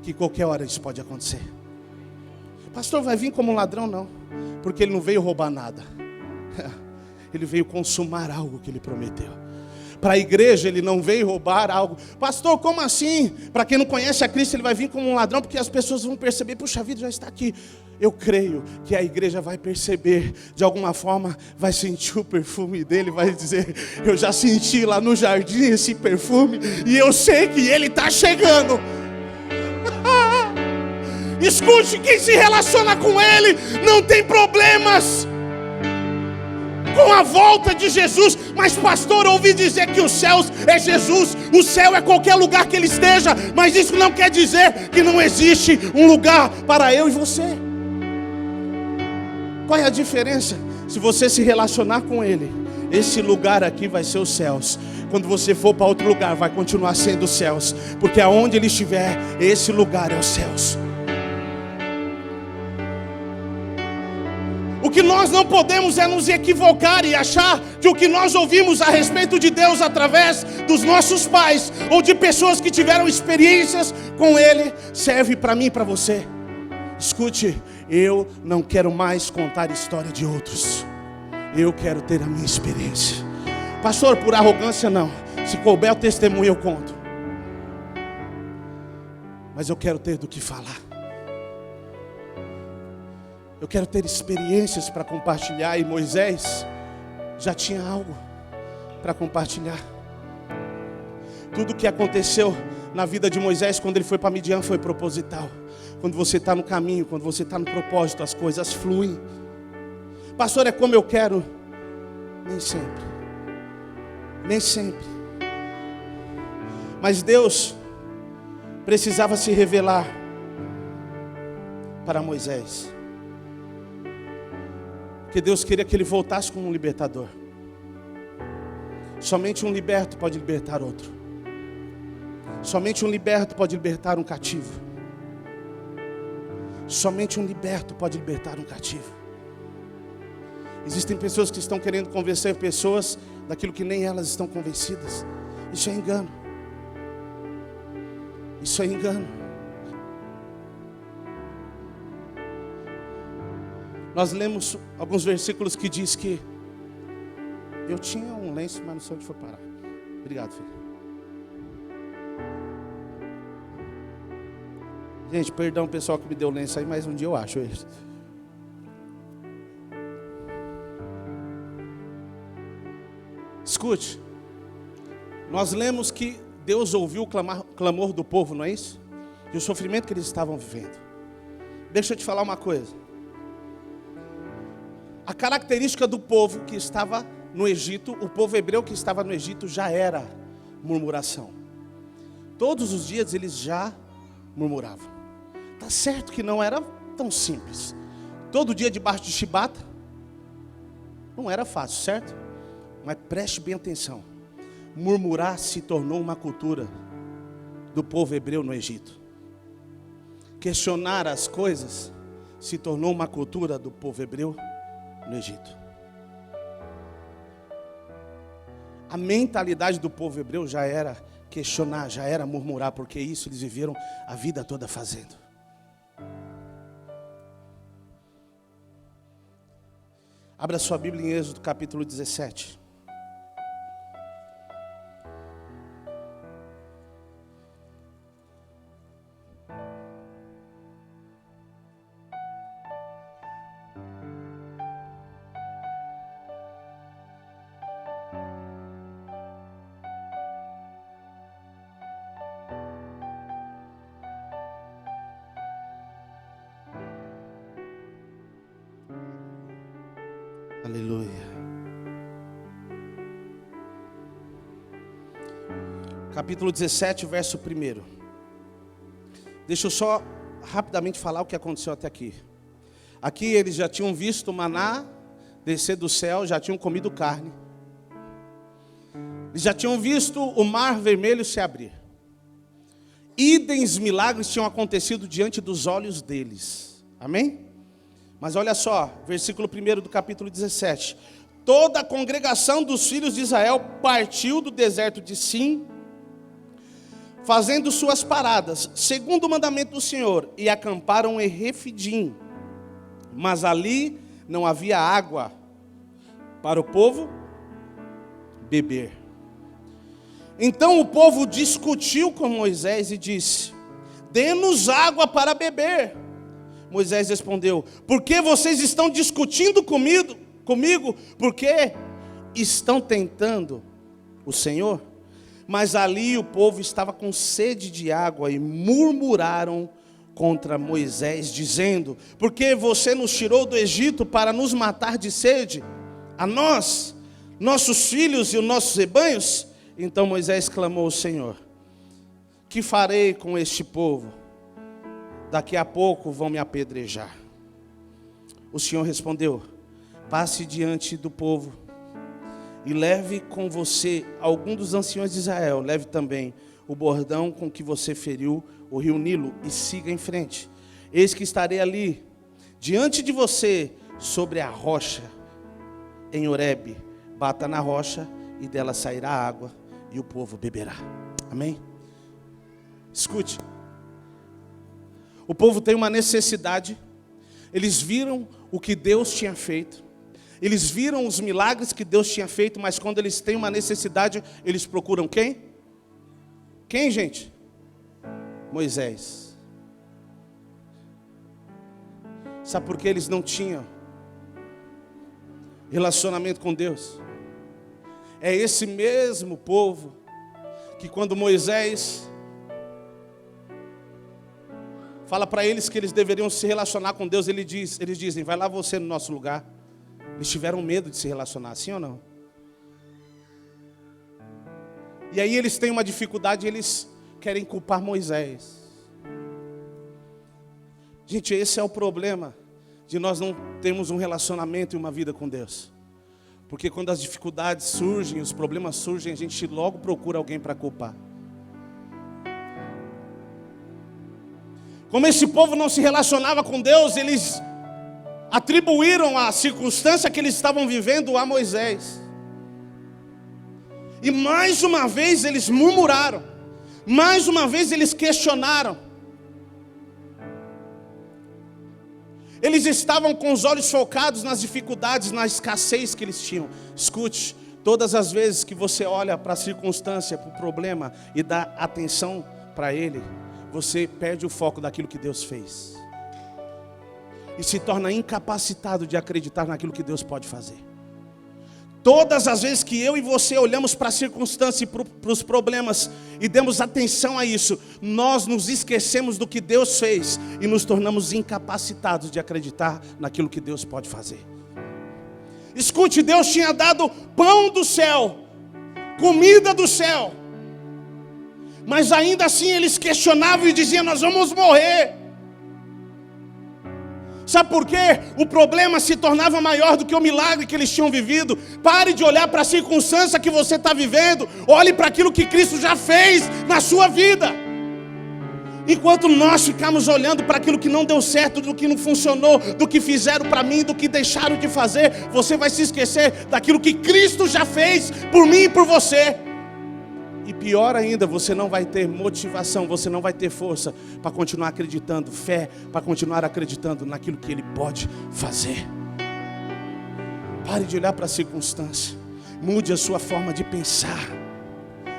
que qualquer hora isso pode acontecer. Pastor, vai vir como um ladrão? Não, porque Ele não veio roubar nada. Ele veio consumar algo que Ele prometeu. Para a igreja Ele não veio roubar algo. Pastor, como assim? Para quem não conhece a Cristo, Ele vai vir como um ladrão, porque as pessoas vão perceber: puxa vida, já está aqui. Eu creio que a igreja vai perceber, de alguma forma, vai sentir o perfume dele, vai dizer: eu já senti lá no jardim esse perfume, e eu sei que ele está chegando. Escute, quem se relaciona com Ele não tem problemas com a volta de Jesus. Mas pastor, ouvi dizer que os céus é Jesus. O céu é qualquer lugar que Ele esteja. Mas isso não quer dizer que não existe um lugar para eu e você. Qual é a diferença? Se você se relacionar com Ele, esse lugar aqui vai ser os céus. Quando você for para outro lugar, vai continuar sendo os céus. Porque aonde Ele estiver, esse lugar é os céus. O que nós não podemos é nos equivocar e achar que o que nós ouvimos a respeito de Deus através dos nossos pais ou de pessoas que tiveram experiências com Ele serve para mim e para você. Escute, eu não quero mais contar a história de outros. Eu quero ter a minha experiência. Pastor, por arrogância não. Se couber o testemunho eu conto. Mas eu quero ter do que falar. Eu quero ter experiências para compartilhar. E Moisés já tinha algo para compartilhar. Tudo que aconteceu na vida de Moisés quando ele foi para Midian foi proposital. Quando você está no caminho, quando você está no propósito, as coisas fluem. Pastor, é como eu quero? Nem sempre. Nem sempre. Mas Deus precisava se revelar para Moisés. Porque Deus queria que ele voltasse como um libertador. Somente um liberto pode libertar outro. Somente um liberto pode libertar um cativo. Somente um liberto pode libertar um cativo. Existem pessoas que estão querendo convencer pessoas daquilo que nem elas estão convencidas. Isso é engano. Isso é engano. Nós lemos alguns versículos que diz que eu tinha um lenço, mas não sei onde foi parar. Obrigado, filho. Gente, perdão o pessoal que me deu lenço aí, mas um dia eu acho isso. Escute, nós lemos que Deus ouviu o clamor do povo, não é isso? E o sofrimento que eles estavam vivendo. Deixa eu te falar uma coisa. A característica do povo que estava no Egito, o povo hebreu que estava no Egito já era murmuração. Todos os dias eles já murmuravam. Tá certo que não era tão simples. Todo dia debaixo de chibata não era fácil, certo? Mas preste bem atenção. Murmurar se tornou uma cultura do povo hebreu no Egito. Questionar as coisas se tornou uma cultura do povo hebreu no Egito. A mentalidade do povo hebreu já era questionar, já era murmurar, porque isso eles viveram a vida toda fazendo. Abra sua Bíblia em Êxodo capítulo 17. Aleluia. Capítulo 17, verso 1. Deixa eu só rapidamente falar o que aconteceu até aqui. Aqui eles já tinham visto o maná descer do céu, já tinham comido carne. Eles já tinham visto o mar vermelho se abrir. Idens milagres tinham acontecido diante dos olhos deles. Amém? Mas olha só, versículo 1 do capítulo 17. Toda a congregação dos filhos de Israel partiu do deserto de Sim, fazendo suas paradas, segundo o mandamento do Senhor, e acamparam em Refidim. Mas ali não havia água para o povo beber. Então o povo discutiu com Moisés e disse: dê-nos água para beber. Moisés respondeu: por que vocês estão discutindo comigo? Porque estão tentando o Senhor? Mas ali o povo estava com sede de água e murmuraram contra Moisés, dizendo: por que você nos tirou do Egito para nos matar de sede? A nós, nossos filhos e os nossos rebanhos? Então Moisés clamou ao Senhor: que farei com este povo? Daqui a pouco vão me apedrejar. O Senhor respondeu: passe diante do povo e leve com você algum dos anciões de Israel. Leve também o bordão com que você feriu o rio Nilo e siga em frente. Eis que estarei ali, diante de você, sobre a rocha, em Horebe. Bata na rocha e dela sairá água e o povo beberá. Amém? Escute. O povo tem uma necessidade. Eles viram o que Deus tinha feito. Eles viram os milagres que Deus tinha feito, mas quando eles têm uma necessidade, eles procuram quem? Quem, gente? Moisés. Sabe por que eles não tinham relacionamento com Deus? É esse mesmo povo que quando Moisés fala para eles que eles deveriam se relacionar com Deus, eles dizem: vai lá você no nosso lugar. Eles tiveram medo de se relacionar, sim ou não? E aí eles têm uma dificuldade, eles querem culpar Moisés. Gente, esse é o problema de nós não termos um relacionamento e uma vida com Deus. Porque quando as dificuldades surgem, os problemas surgem, a gente logo procura alguém para culpar. Como esse povo não se relacionava com Deus, eles atribuíram a circunstância que eles estavam vivendo a Moisés. E mais uma vez eles murmuraram. Mais uma vez eles questionaram. Eles estavam com os olhos focados nas dificuldades, na escassez que eles tinham. Escute, todas as vezes que você olha para a circunstância, para o problema e dá atenção para ele, você perde o foco daquilo que Deus fez. E se torna incapacitado de acreditar naquilo que Deus pode fazer. Todas as vezes que eu e você olhamos para a circunstância e para os problemas e demos atenção a isso, nós nos esquecemos do que Deus fez e nos tornamos incapacitados de acreditar naquilo que Deus pode fazer. Escute, Deus tinha dado pão do céu, comida do céu, mas ainda assim eles questionavam e diziam: nós vamos morrer. Sabe por quê? O problema se tornava maior do que o milagre que eles tinham vivido. Pare de olhar para a circunstância que você está vivendo. Olhe para aquilo que Cristo já fez na sua vida. Enquanto nós ficamos olhando para aquilo que não deu certo, do que não funcionou, do que fizeram para mim, do que deixaram de fazer, você vai se esquecer daquilo que Cristo já fez por mim e por você. E pior ainda, você não vai ter motivação, você não vai ter força para continuar acreditando, fé, para continuar acreditando naquilo que Ele pode fazer. Pare de olhar para a circunstância, mude a sua forma de pensar,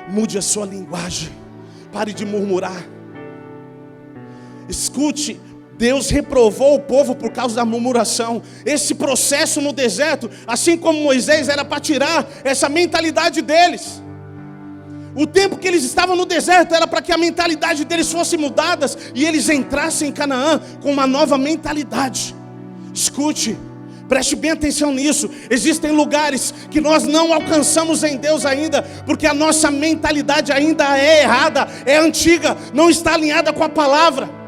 mude a sua linguagem, pare de murmurar. Escute, Deus reprovou o povo por causa da murmuração. Esse processo no deserto, assim como Moisés, era para tirar essa mentalidade deles. O tempo que eles estavam no deserto era para que a mentalidade deles fosse mudada e eles entrassem em Canaã com uma nova mentalidade. Escute, preste bem atenção nisso. Existem lugares que nós não alcançamos em Deus ainda, porque a nossa mentalidade ainda é errada, é antiga, não está alinhada com a palavra.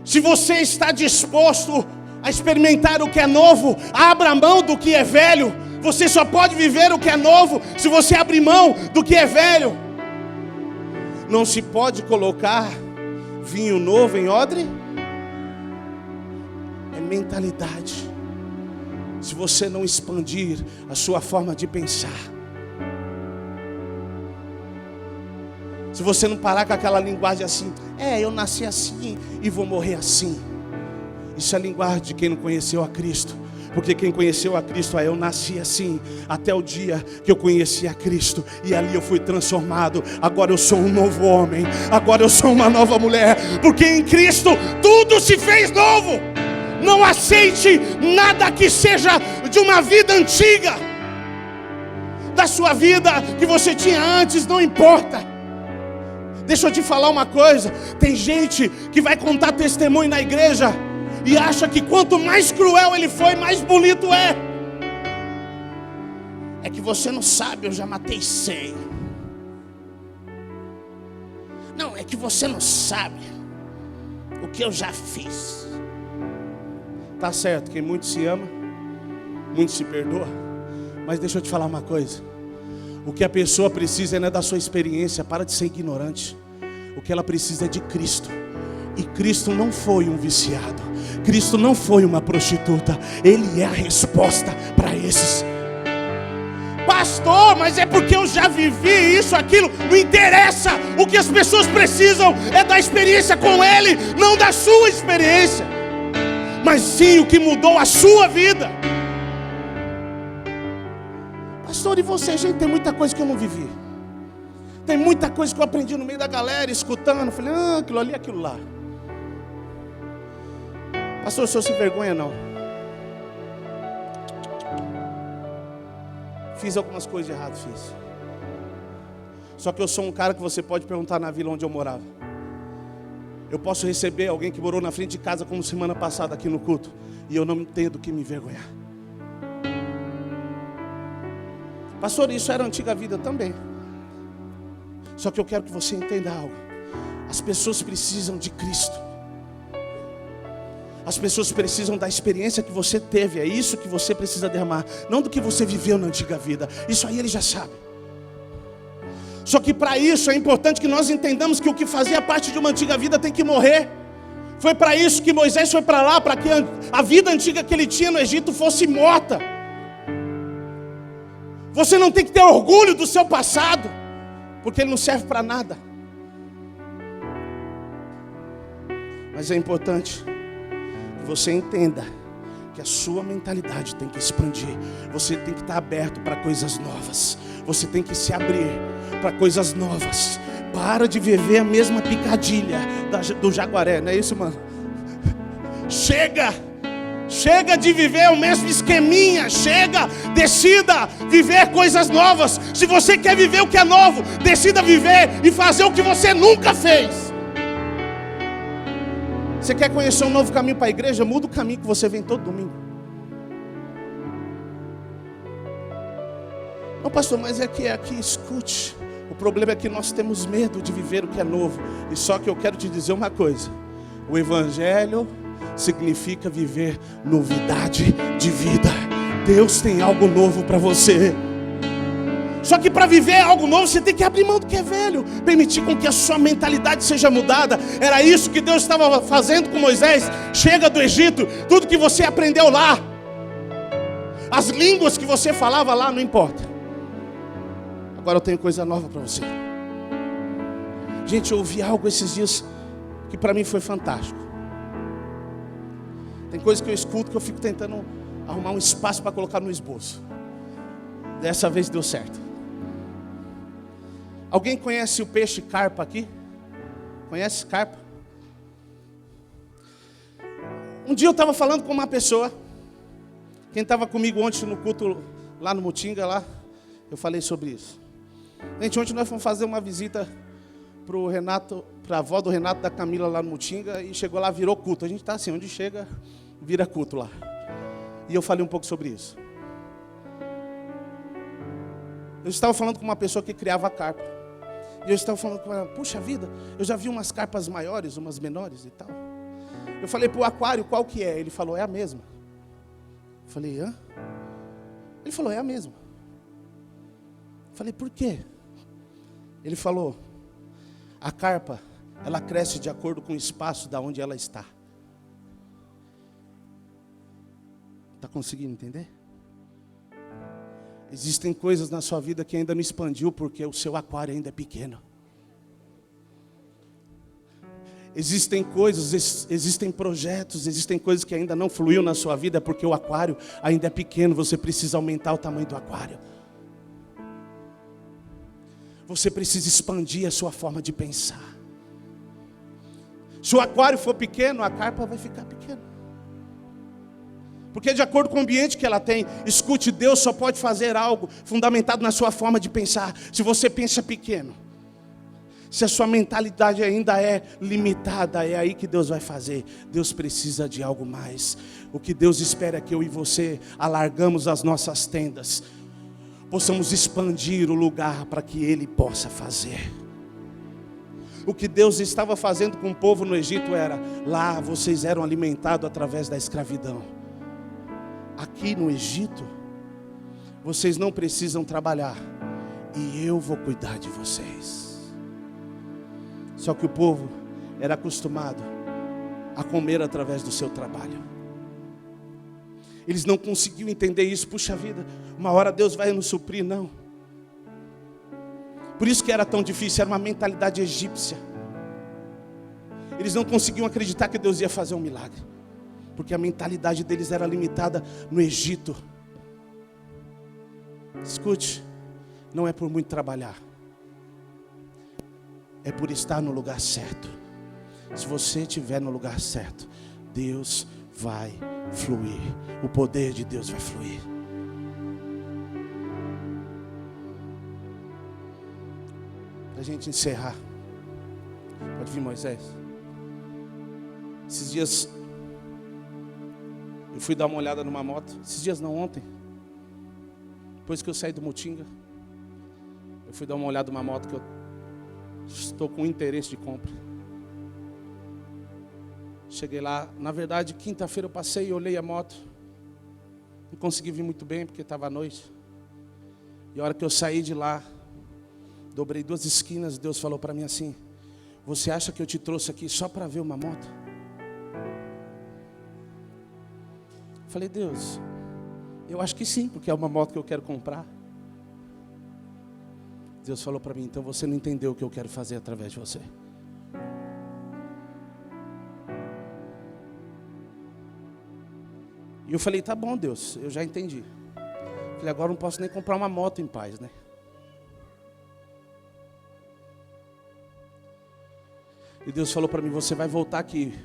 Se você está disposto a experimentar o que é novo, abra mão do que é velho. Você só pode viver o que é novo se você abrir mão do que é velho. Não se pode colocar vinho novo em odre. É mentalidade. Se você não expandir a sua forma de pensar, se você não parar com aquela linguagem assim, eu nasci assim e vou morrer assim. Isso é a linguagem de quem não conheceu a Cristo. Porque quem conheceu a Cristo, eu nasci assim, até o dia que eu conheci a Cristo, e ali eu fui transformado. Agora eu sou um novo homem, agora eu sou uma nova mulher, porque em Cristo tudo se fez novo. Não aceite nada que seja de uma vida antiga. Da sua vida que você tinha antes, não importa. Deixa eu te falar uma coisa, tem gente que vai contar testemunho na igreja e acha que quanto mais cruel ele foi, mais bonito é. É que você não sabe, eu já matei 100. Não, é que você não sabe o que eu já fiz. Tá certo, quem muito se ama, muito se perdoa. Mas deixa eu te falar uma coisa. O que a pessoa precisa não é da sua experiência. Para de ser ignorante. O que ela precisa é de Cristo. E Cristo não foi um viciado. Cristo não foi uma prostituta. Ele é a resposta para esses. Pastor, mas é porque eu já vivi isso, aquilo. Não interessa. O que as pessoas precisam é da experiência com Ele, não da sua experiência, mas sim o que mudou a sua vida. Pastor, e você? Gente, tem muita coisa que eu não vivi. Tem muita coisa que eu aprendi no meio da galera, escutando. Falei, aquilo ali, aquilo lá. Pastor, o senhor se vergonha não? Fiz algumas coisas erradas, fiz. Só que eu sou um cara que você pode perguntar na vila onde eu morava. Eu posso receber alguém que morou na frente de casa como semana passada aqui no culto, e eu não tenho do que me envergonhar. Pastor, isso era a antiga vida também. Só que eu quero que você entenda algo. As pessoas precisam de Cristo. As pessoas precisam da experiência que você teve. É isso que você precisa derramar, não do que você viveu na antiga vida. Isso aí ele já sabe. Só que para isso é importante que nós entendamos que o que fazia parte de uma antiga vida tem que morrer. Foi para isso que Moisés foi para lá, para que a vida antiga que ele tinha no Egito fosse morta. Você não tem que ter orgulho do seu passado, porque ele não serve para nada. Mas é importante que você entenda que a sua mentalidade tem que expandir. Você tem que estar aberto para coisas novas. Você tem que se abrir para coisas novas. Para de viver a mesma picadilha do jaguaré, não é isso, mano? Chega de viver o mesmo esqueminha. Chega, decida viver coisas novas. Se você quer viver o que é novo, decida viver e fazer o que você nunca fez. Você quer conhecer um novo caminho para a igreja? Muda o caminho que você vem todo domingo. Não, pastor, mas é que aqui, escute. O problema é que nós temos medo de viver o que é novo. E só que eu quero te dizer uma coisa. O evangelho significa viver novidade de vida. Deus tem algo novo para você. Só que para viver algo novo, você tem que abrir mão do que é velho, permitir com que a sua mentalidade seja mudada. Era isso que Deus estava fazendo com Moisés. Chega do Egito, tudo que você aprendeu lá, as línguas que você falava lá, não importa. Agora eu tenho coisa nova para você. Gente, eu ouvi algo esses dias que para mim foi fantástico. Tem coisas que eu escuto que eu fico tentando arrumar um espaço para colocar no esboço. Dessa vez deu certo. Alguém conhece o peixe carpa aqui? Conhece carpa? Um dia eu estava falando com uma pessoa. Quem estava comigo ontem no culto lá no Mutinga, lá, eu falei sobre isso. Gente, ontem nós fomos fazer uma visita pro Renato, para a avó do Renato, da Camila, lá no Mutinga, e chegou lá, virou culto. A gente está assim, onde chega, vira culto lá. E eu falei um pouco sobre isso. Eu estava falando com uma pessoa que criava carpa. E eu estava falando com ela, puxa vida, eu já vi umas carpas maiores, umas menores e tal. Eu falei para o aquário, qual que é? Ele falou, é a mesma. Eu falei, hã? Ele falou, é a mesma. Eu falei, por quê? Ele falou, a carpa, ela cresce de acordo com o espaço da onde ela está. Está conseguindo entender? Existem coisas na sua vida que ainda não expandiu porque o seu aquário ainda é pequeno. Existem coisas, existem projetos, existem coisas que ainda não fluiu na sua vida porque o aquário ainda é pequeno. Você precisa aumentar o tamanho do aquário. Você precisa expandir a sua forma de pensar. Se o aquário for pequeno, a carpa vai ficar pequena. Porque de acordo com o ambiente que ela tem, escute, Deus só pode fazer algo fundamentado na sua forma de pensar. Se você pensa pequeno, se a sua mentalidade ainda é limitada, é aí que Deus vai fazer. Deus precisa de algo mais. O que Deus espera é que eu e você alargamos as nossas tendas, possamos expandir o lugar para que Ele possa fazer. O que Deus estava fazendo com o povo no Egito era, lá vocês eram alimentados através da escravidão. Aqui no Egito, vocês não precisam trabalhar, e eu vou cuidar de vocês. Só que o povo era acostumado a comer através do seu trabalho. Eles não conseguiam entender isso. Puxa vida, uma hora Deus vai nos suprir, não. Por isso que era tão difícil, era uma mentalidade egípcia. Eles não conseguiam acreditar que Deus ia fazer um milagre, porque a mentalidade deles era limitada no Egito. Escute, não é por muito trabalhar, é por estar no lugar certo. Se você estiver no lugar certo, Deus vai fluir, o poder de Deus vai fluir. Para a gente encerrar, pode vir, Moisés. Esses dias eu fui dar uma olhada numa moto. Esses dias não, ontem. Depois que eu saí do Mutinga, eu fui dar uma olhada numa moto que eu estou com interesse de compra. Cheguei lá, na verdade, quinta-feira eu passei e olhei a moto. Não consegui vir muito bem porque estava à noite. E a hora que eu saí de lá, dobrei 2 esquinas, Deus falou para mim assim, você acha que eu te trouxe aqui só para ver uma moto? Falei, Deus, eu acho que sim, porque é uma moto que eu quero comprar. Deus falou para mim, então você não entendeu o que eu quero fazer através de você. E eu falei, tá bom, Deus, eu já entendi. Falei, agora não posso nem comprar uma moto em paz, né? E Deus falou para mim, você vai voltar aqui.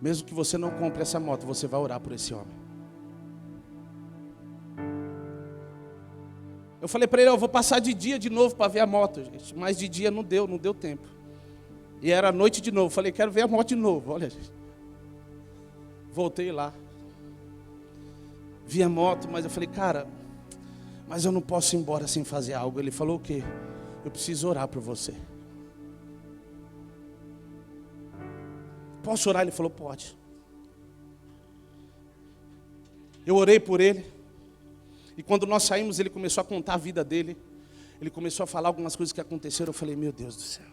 Mesmo que você não compre essa moto, você vai orar por esse homem. Eu falei para ele, eu vou passar de dia de novo para ver a moto, gente. Mas de dia não deu tempo. E era noite de novo. Eu falei, quero ver a moto de novo. Olha, gente. Voltei lá. Vi a moto, mas eu falei, cara, mas eu não posso ir embora sem fazer algo. Ele falou o quê? Eu preciso orar por você. Posso orar? Ele falou, pode. Eu orei por ele. E quando nós saímos, ele começou a contar a vida dele. Ele começou a falar algumas coisas que aconteceram. Eu falei, meu Deus do céu.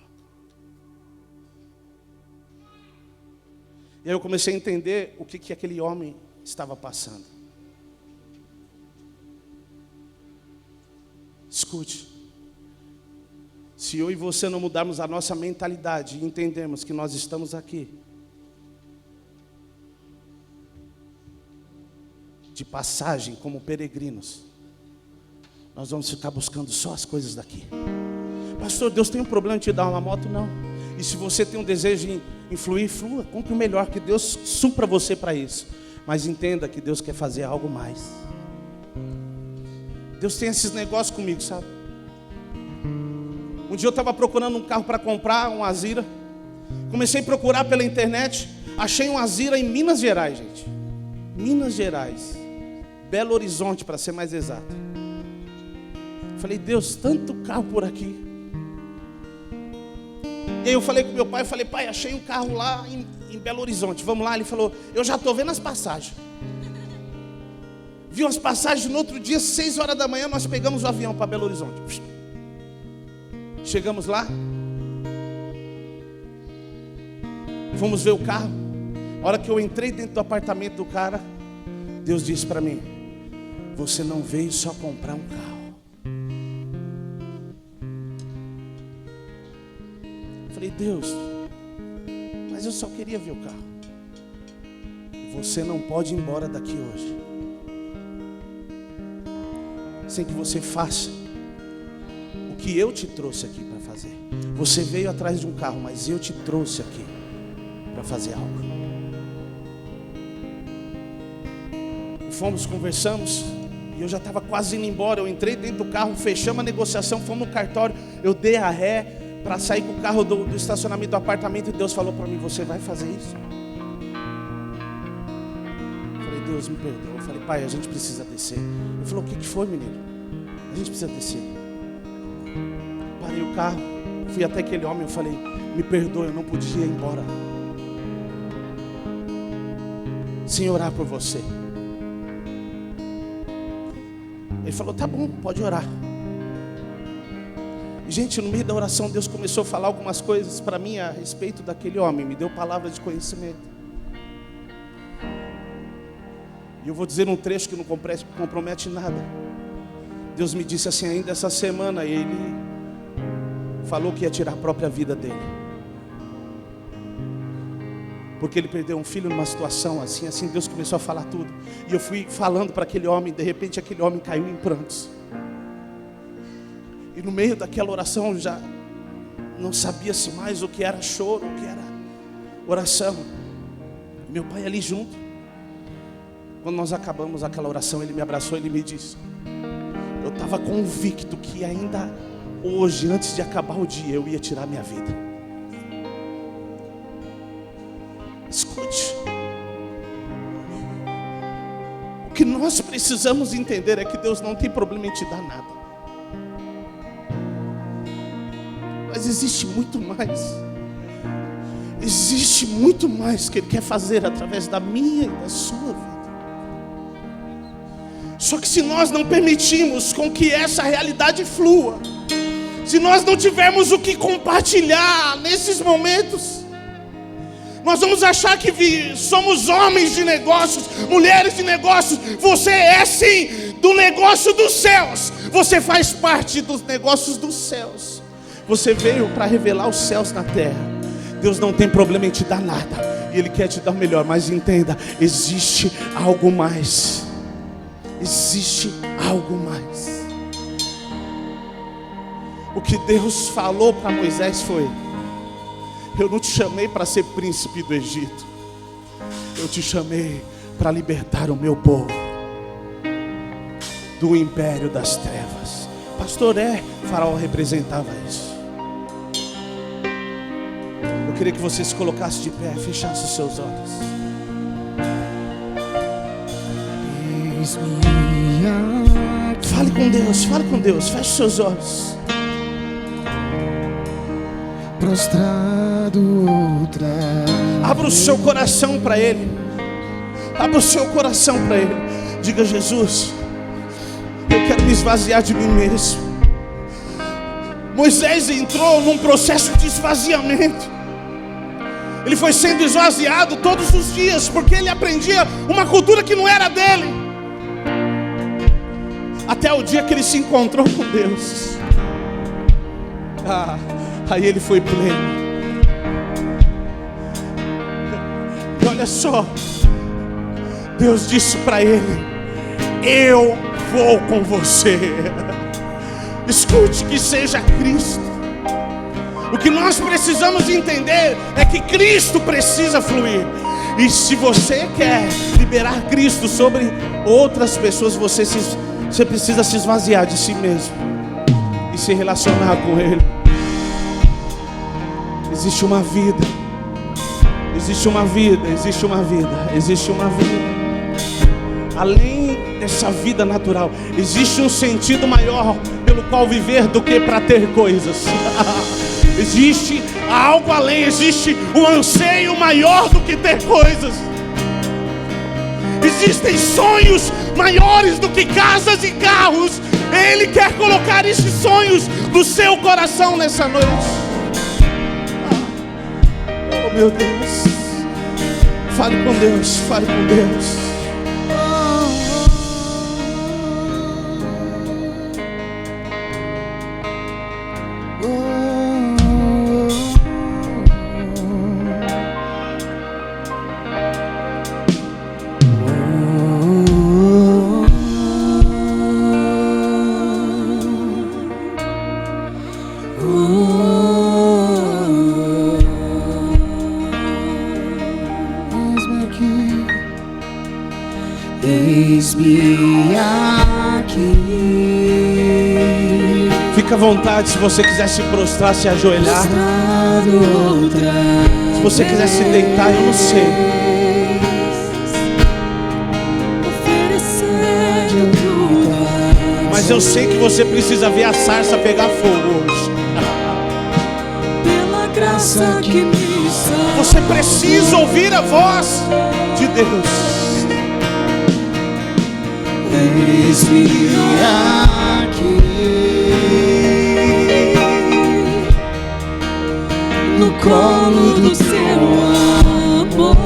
E aí eu comecei a entender o que aquele homem estava passando. Escute. Se eu e você não mudarmos a nossa mentalidade e entendermos que nós estamos aqui de passagem como peregrinos, nós vamos ficar buscando só as coisas daqui. Pastor, Deus tem um problema de te dar uma moto? Não. E se você tem um desejo em influir, flua, compre o melhor, que Deus supra você para isso. Mas entenda que Deus quer fazer algo mais. Deus tem esses negócios comigo, sabe? Um dia eu estava procurando um carro para comprar, um Azira. Comecei a procurar pela internet. Achei um Azira em Minas Gerais, gente. Minas Gerais. Belo Horizonte, para ser mais exato. Falei, Deus, tanto carro por aqui. E aí eu falei com meu pai, pai, achei um carro lá em Belo Horizonte, vamos lá. Ele falou, eu já estou vendo as passagens. Viu as passagens, no outro dia, 6 horas da manhã, nós pegamos o avião para Belo Horizonte. Chegamos lá, fomos ver o carro. A hora que eu entrei dentro do apartamento do cara, Deus disse para mim, você não veio só comprar um carro. Falei, Deus, mas eu só queria ver o carro. Você não pode ir embora daqui hoje sem que você faça o que eu te trouxe aqui para fazer. Você veio atrás de um carro, mas eu te trouxe aqui para fazer algo. E fomos, conversamos, e eu já estava quase indo embora. Eu entrei dentro do carro, fechamos a negociação, fomos no cartório, eu dei a ré para sair com o carro do estacionamento do apartamento, e Deus falou para mim, você vai fazer isso? Eu falei, Deus, me perdoa. Eu falei, pai, a gente precisa descer. Ele falou, o que foi, menino? A gente precisa descer. Parei o carro, fui até aquele homem, eu falei, me perdoa, eu não podia ir embora sem orar por você. Ele falou, tá bom, pode orar. Gente, no meio da oração, Deus começou a falar algumas coisas para mim a respeito daquele homem. Me deu palavra de conhecimento. E eu vou dizer um trecho que não compromete nada. Deus me disse assim, ainda essa semana, ele falou que ia tirar a própria vida dele. Porque ele perdeu um filho numa situação assim, Deus começou a falar tudo. E eu fui falando para aquele homem, de repente aquele homem caiu em prantos. E no meio daquela oração eu já não sabia-se mais o que era choro, o que era oração. Meu pai ali junto. Quando nós acabamos aquela oração, ele me abraçou e ele me disse, eu estava convicto que ainda hoje, antes de acabar o dia, eu ia tirar minha vida. Escute. O que nós precisamos entender é que Deus não tem problema em te dar nada. Mas existe muito mais. Existe muito mais que Ele quer fazer através da minha e da sua vida. Só que se nós não permitirmos com que essa realidade flua, se nós não tivermos o que compartilhar nesses momentos, nós vamos achar que somos homens de negócios, mulheres de negócios. Você é sim do negócio dos céus. Você faz parte dos negócios dos céus. Você veio para revelar os céus na terra. Deus não tem problema em te dar nada, e Ele quer te dar o melhor. Mas entenda, existe algo mais. Existe algo mais. O que Deus falou para Moisés foi: eu não te chamei para ser príncipe do Egito, eu te chamei para libertar o meu povo do império das trevas. Pastor, Faraó representava isso. Eu queria que você se colocasse de pé, fechasse os seus olhos. Fale com Deus, fale com Deus, feche os seus olhos. Prostrado outra. Abra o seu coração para Ele. Abra o seu coração para Ele. Diga: Jesus, Eu quero me esvaziar de mim mesmo. Moisés entrou num processo de esvaziamento. Ele foi sendo esvaziado todos os dias, porque ele aprendia uma cultura que não era dele. Até o dia que ele se encontrou com Deus. Aí ele foi pleno. E olha só, Deus disse para ele: eu vou com você. Escute, que seja Cristo. O que nós precisamos entender é que Cristo precisa fluir. E se você quer liberar Cristo sobre outras pessoas, você precisa se esvaziar de si mesmo e se relacionar com Ele. Existe uma vida. Existe uma vida. Existe uma vida. Existe uma vida. Além dessa vida natural, existe um sentido maior pelo qual viver do que para ter coisas. Existe algo além, existe um anseio maior do que ter coisas. Existem sonhos maiores do que casas e carros. Ele quer colocar esses sonhos no seu coração nessa noite. Oh meu Deus, fale com Deus, fale com Deus. Fica à vontade, se você quiser se prostrar, se ajoelhar. Se você quiser se deitar, eu não sei. Mas eu sei que você precisa ver a sarça pegar fogo hoje. Pela graça que me salva. Você precisa ouvir a voz de Deus. Eis-me aqui, no colo do seu amor,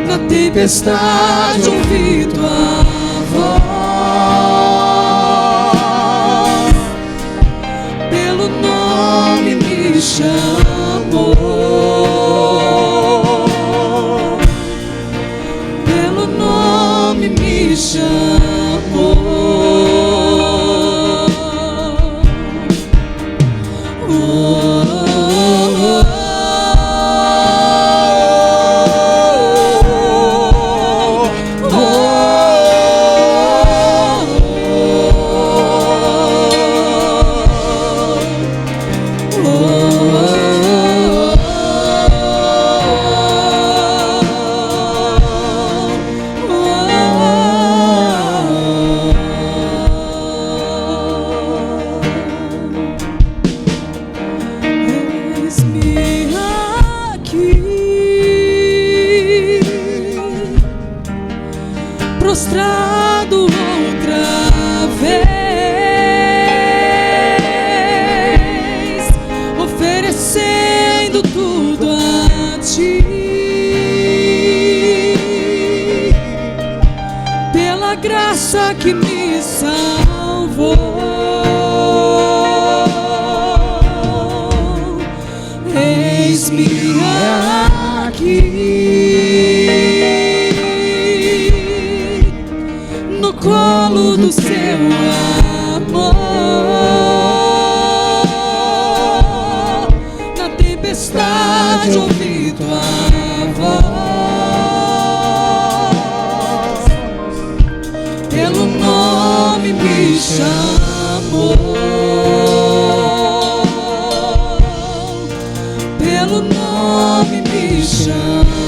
na tempestade ouvi tua voz, pelo nome me chamou. Me chamou. Oh, oh, oh, prostrado outra vez, oferecendo tudo a ti, pela graça que me salvou. Eis-me aqui, no colo do seu amor, na tempestade ouvi tua voz, pelo nome me chamou, pelo nome me chamou.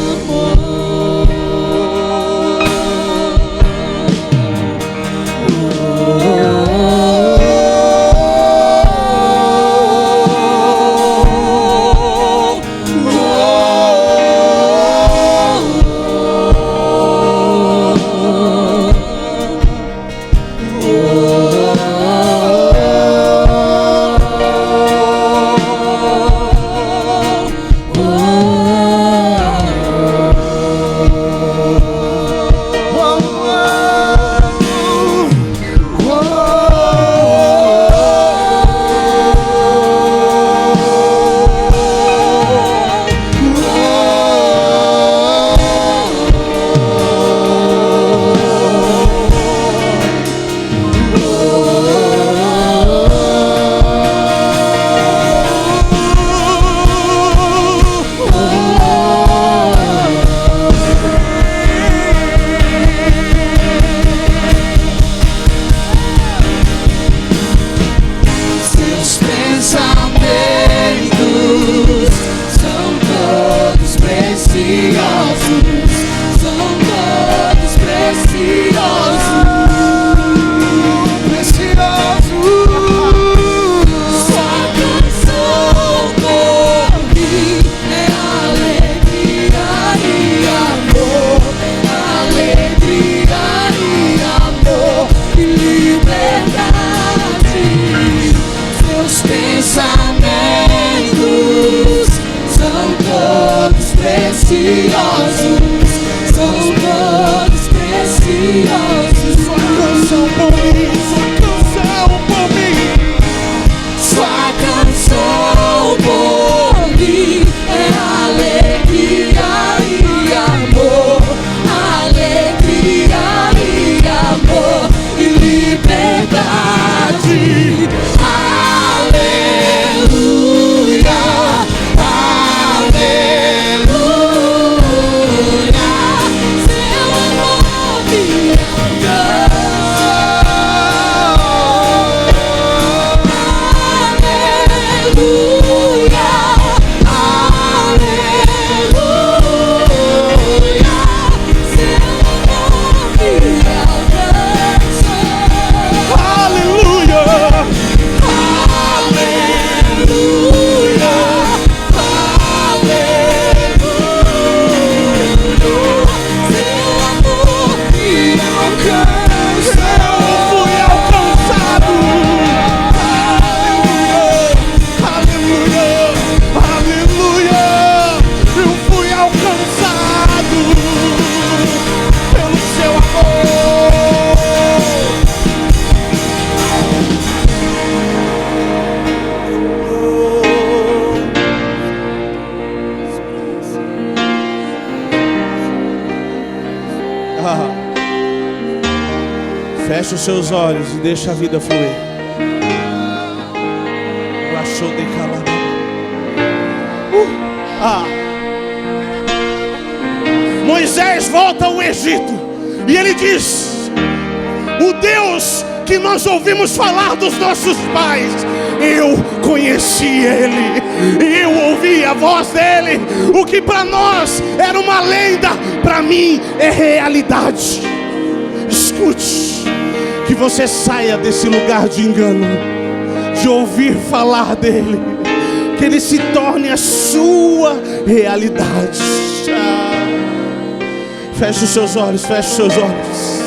preciosos, são todos preciosos. Sua canção por mim é alegria e amor, alegria e amor e liberdade. Seus pensamentos são todos preciosos, são todos preciosos. Sua canção por mim, sua canção por mim. Sua canção por mim é alegria e amor, alegria e amor e liberdade. Aleluia, aleluia. Seu amor me Feche os seus olhos e deixa a vida fluir. Moisés volta ao Egito e ele diz: o Deus que nós ouvimos falar dos nossos pais, eu conheci ele, eu ouvi a voz dele. O que para nós era uma lenda, para mim é realidade. Escute, que você saia desse lugar de engano, de ouvir falar dele, que ele se torne a sua realidade. Feche os seus olhos, feche os seus olhos.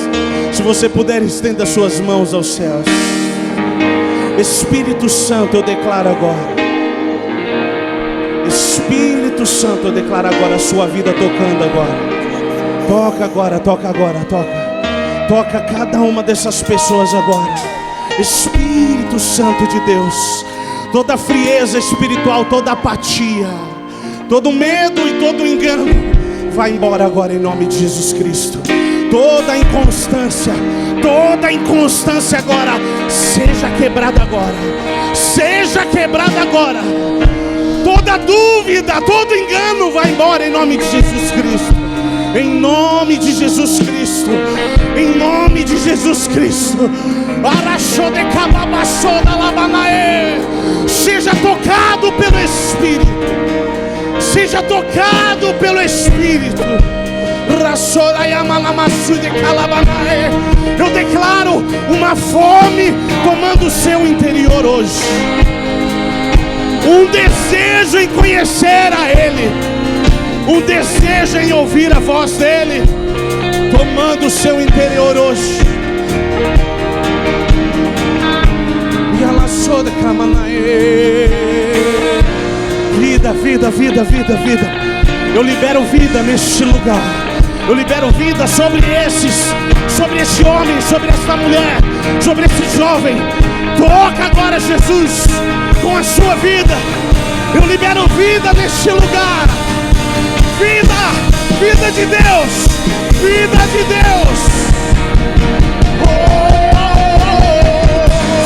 Se você puder, estenda suas mãos aos céus. Espírito Santo, eu declaro agora. Espírito Santo, eu declaro agora a sua vida tocando agora. Toca agora, toca agora, toca. Toca cada uma dessas pessoas agora. Espírito Santo de Deus, toda frieza espiritual, toda apatia, todo medo e todo engano, vai embora agora em nome de Jesus Cristo. Toda inconstância agora, seja quebrada agora. Seja quebrada agora. Toda dúvida, todo engano, vai embora em nome de Jesus Cristo. Em nome de Jesus Cristo. Em nome de Jesus Cristo. Seja tocado pelo Espírito. Seja tocado pelo Espírito. Eu declaro uma fome tomando o seu interior hoje. Um desejo em conhecer a Ele. Um desejo em ouvir a voz dEle, tomando o seu interior hoje. Vida, vida, vida, vida, vida. Eu libero vida neste lugar. Eu libero vida sobre esse homem, sobre essa mulher, sobre esse jovem. Toca agora, Jesus, com a sua vida. Eu libero vida neste lugar. Vida, vida de Deus, vida de Deus.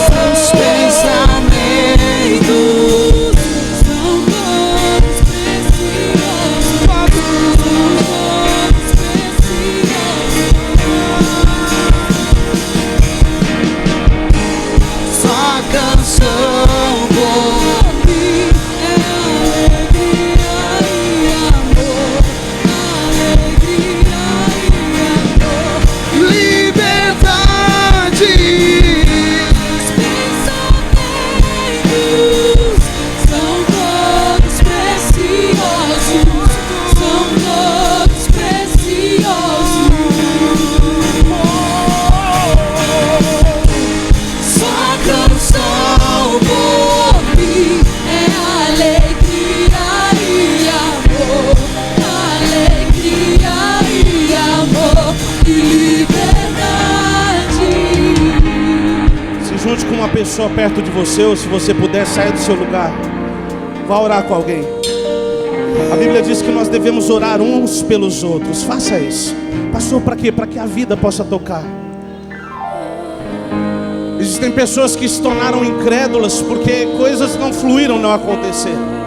Seus pensamentos são todos preciosos, sua canção por mim é alegria e amor. pessoa perto de você, ou se você puder sair do seu lugar, vá orar com alguém. A Bíblia diz que nós devemos orar uns pelos outros. Faça isso. Pastor, para quê? Para que a vida possa tocar. Existem pessoas que se tornaram incrédulas porque coisas não fluíram, não aconteceram.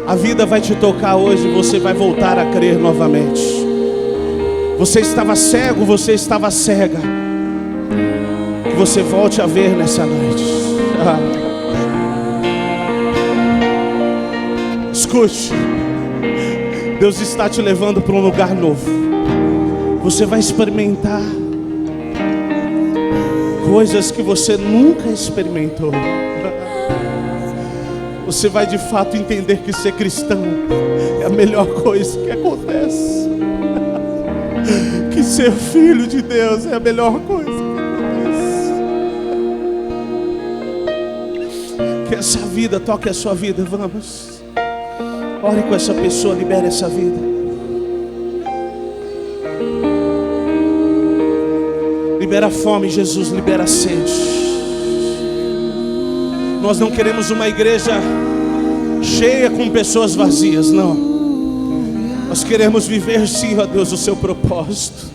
A vida vai te tocar hoje e você vai voltar a crer novamente. Você estava cego, você estava cega. Que você volte a ver nessa noite. Escute, Deus está te levando para um lugar novo. Você vai experimentar coisas que você nunca experimentou. Você vai de fato entender que ser cristão é a melhor coisa que acontece. Que ser filho de Deus é a melhor coisa que acontece. Que essa vida toque a sua vida. Vamos, ore com essa pessoa, libere essa vida. Libera a fome, Jesus, libera a sede. Nós não queremos uma igreja cheia com pessoas vazias, não. Nós queremos viver sim, ó Deus, o seu propósito.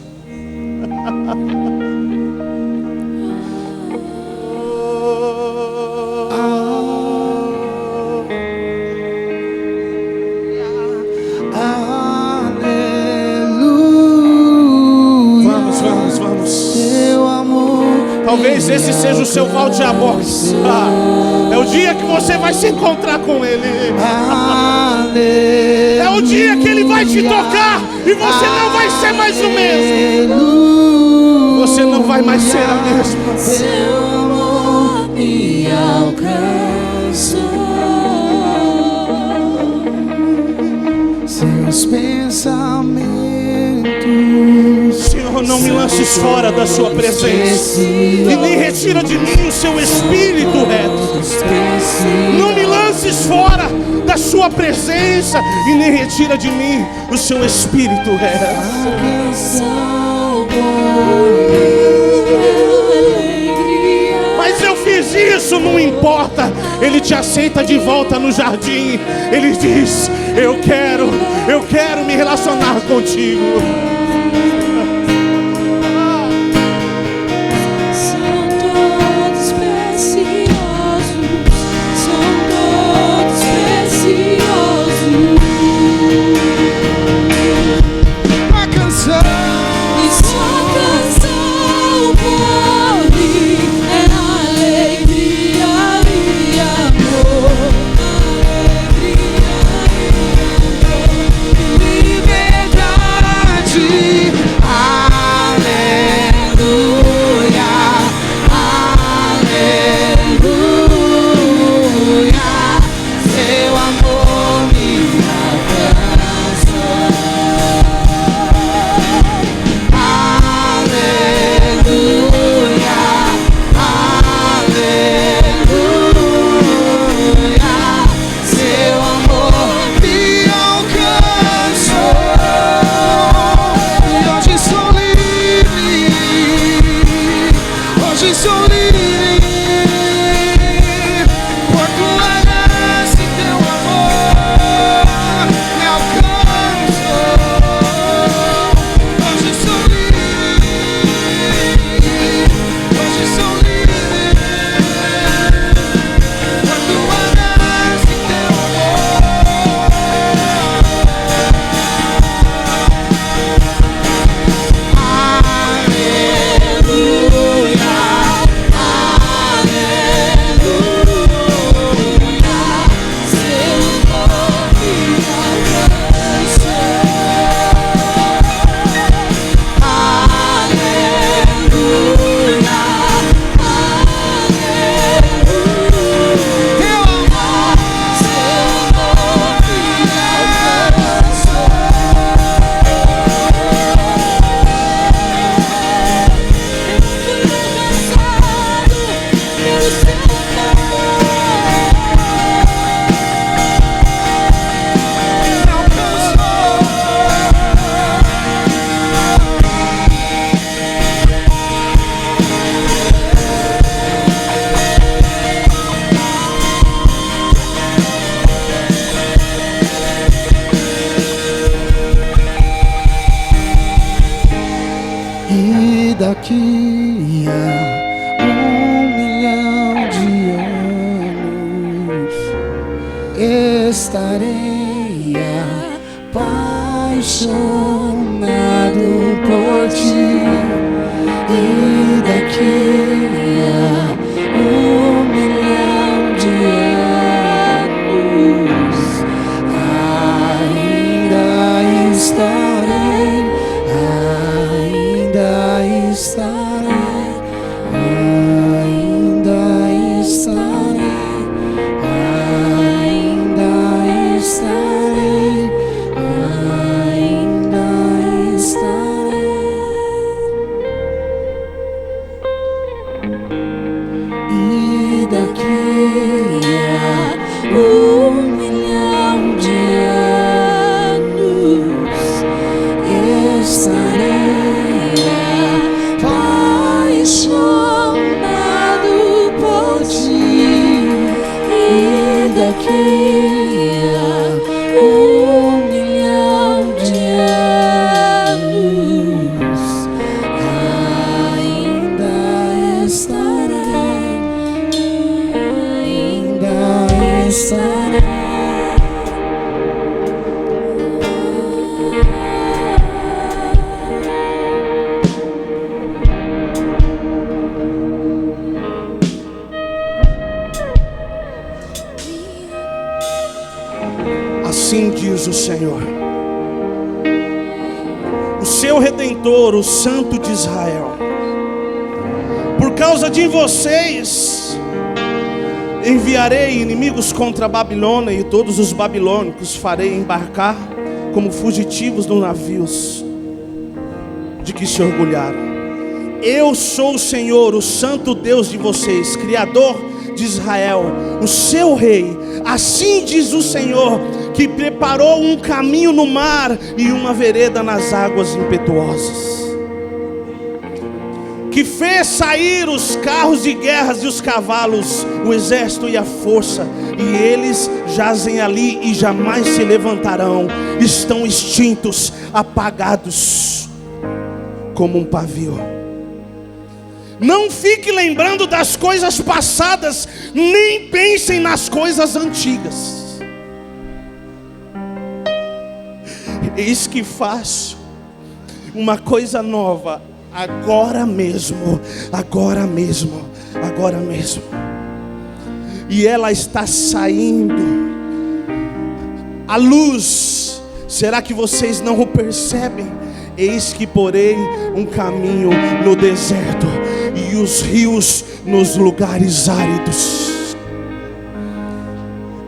Talvez esse seja o seu volte a box. É o dia que você vai se encontrar com Ele. É o dia que Ele vai te tocar e você não vai ser mais o mesmo. Você não vai mais ser a mesma. Seu amor me alcançou. Seus pensamentos. Senhor, não me lances fora da sua presença e nem retira de mim o seu espírito reto. Não me lances fora da sua presença e nem retira de mim o seu espírito reto. Mas eu fiz isso, não importa. Ele te aceita de volta no jardim. Ele diz: eu quero me relacionar contigo. Liberdade. daqui a 1 milhão de anos estarei apaixonado por ti. E daqui a 1 milhão de anos ainda estarei, ainda estarei, ainda estarei, ainda estarei, ainda estarei. E daqui a 1 milhão de anos estarei apaixonado por ti. E daqui a 1 milhão de anos ainda estarei, ainda estarei. Assim diz o Senhor, o seu Redentor, o Santo de Israel: por causa de vocês enviarei inimigos contra a Babilônia, e todos os babilônicos farei embarcar como fugitivos nos navios de que se orgulharam. Eu sou o Senhor, o Santo Deus de vocês, Criador de Israel, o seu Rei. Assim diz o Senhor, que preparou um caminho no mar e uma vereda nas águas impetuosas, que fez sair os carros de guerra e os cavalos, o exército e a força, e eles jazem ali e jamais se levantarão, estão extintos, apagados como um pavio. Não fique lembrando das coisas passadas, nem pensem nas coisas antigas. Eis que faço uma coisa nova, agora mesmo, agora mesmo, agora mesmo. E ela está saindo à luz. Será que vocês não o percebem? Eis que porei um caminho no deserto e os rios nos lugares áridos.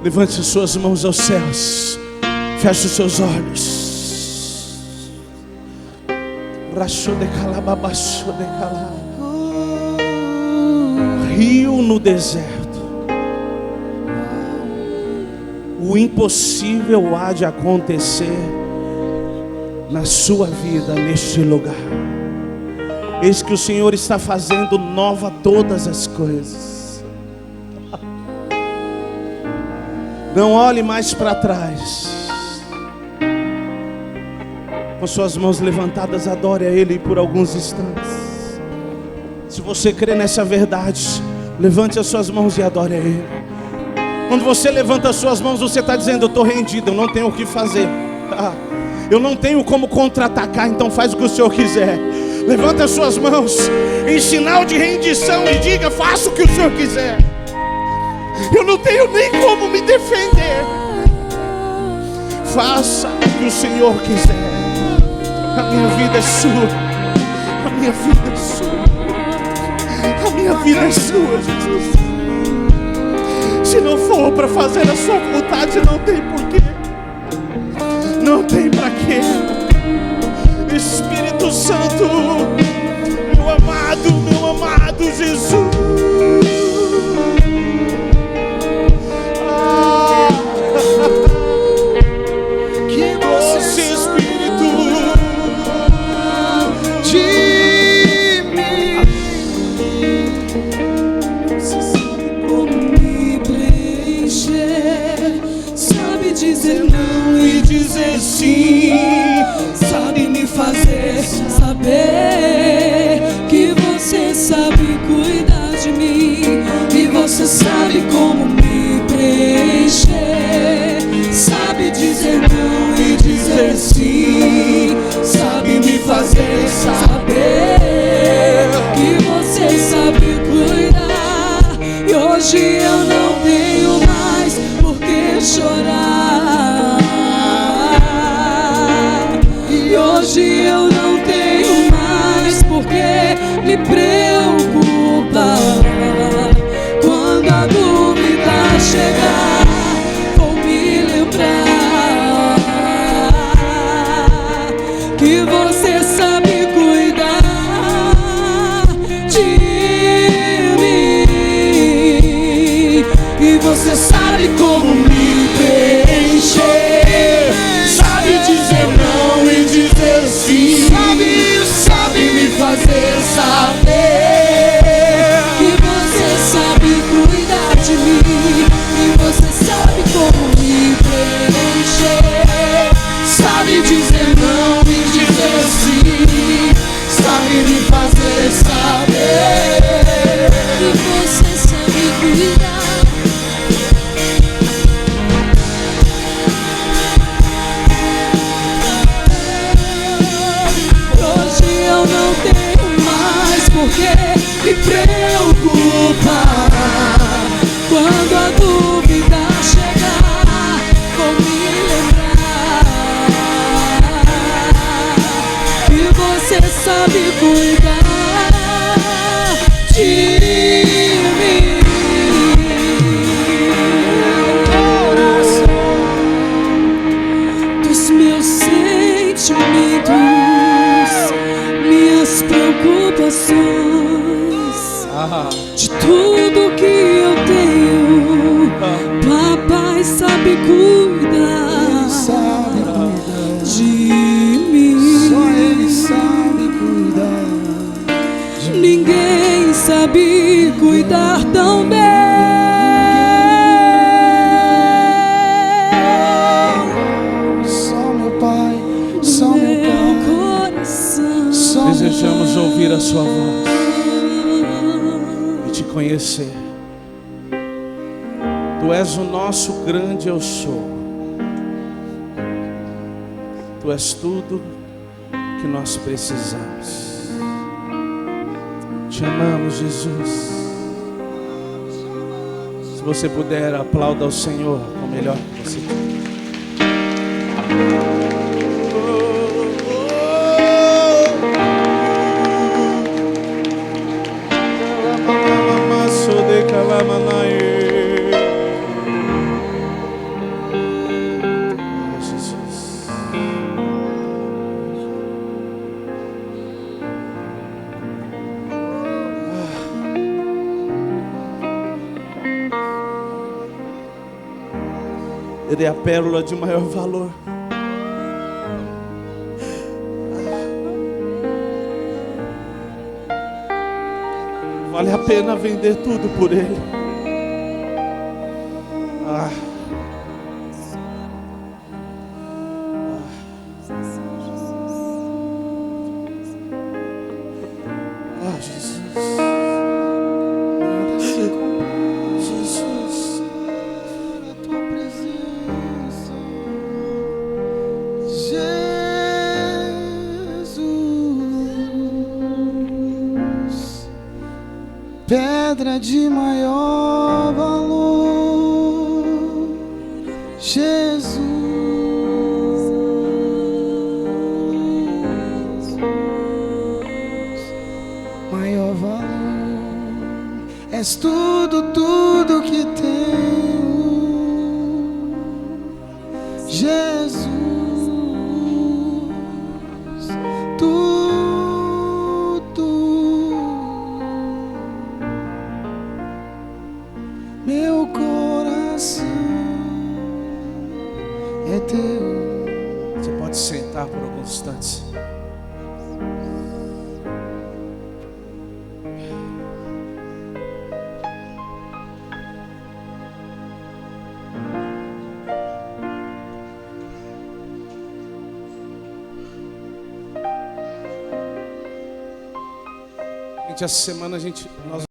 Levante as suas mãos aos céus, feche os seus olhos. Rio no deserto. O impossível há de acontecer na sua vida, neste lugar. Eis que o Senhor está fazendo nova todas as coisas. Não olhe mais para trás. Com suas mãos levantadas, adore a Ele por alguns instantes. Se você crê nessa verdade, levante as suas mãos e adore a Ele. Quando você levanta as suas mãos, você está dizendo: eu estou rendido, eu não tenho o que fazer. Eu não tenho como contra-atacar, então faz o que o Senhor quiser. Levanta as suas mãos em sinal de rendição e diga: faça o que o Senhor quiser. Eu não tenho nem como me defender. Faça o que o Senhor quiser. A minha vida é sua. A minha vida é sua. A minha vida é sua, Jesus. Se não for para fazer a sua vontade, não tem porquê. Não tem para quê. Espírito Santo, meu amado Jesus. Que doce Espírito de mim. Você sabe como me preencher, sabe dizer não e dizer sim, sabe me fazer saber que sim, sabe me fazer saber que você sabe cuidar. E hoje eu não tenho mais por que chorar. E hoje eu não tenho mais por que me preocupar. Quando a dúvida chegar, vou me lembrar que você sabe cuidar de mim. E você sabe como me preencher, sabe dizer não e dizer sim, sabe me fazer saber que você sabe cuidar de mim. E você sabe como me preencher, sabe dizer não e dizer sim, sabe me fazer saber que você sabe cuidar. Hoje eu não tenho mais por que me preocupar. Quando a dúvida chegar, vou me lembrar que você sabe cuidar de mim. Dos meus sentimentos, minhas preocupações, de tudo que eu tenho, papai sabe cuidar de mim. Só Ele sabe cuidar. Ninguém sabe cuidar tão bem. Só meu Pai, só meu Pai. Coração. Desejamos ouvir a sua voz e te conhecer. Tu és o nosso grande eu sou. Tu és tudo que nós precisamos. Te amamos, Jesus. Se você puder, aplauda ao Senhor com o melhor que você tem. Ele é a pérola de maior valor. Vale a pena vender tudo por ele. Jesus. Jesus. A tua presença, Jesus, pedra de maior valor, Jesus, maior valor. És tudo, tudo que tenho, Jesus, tudo. Meu coração é teu. Você pode sentar por alguns instantes. Essa semana nós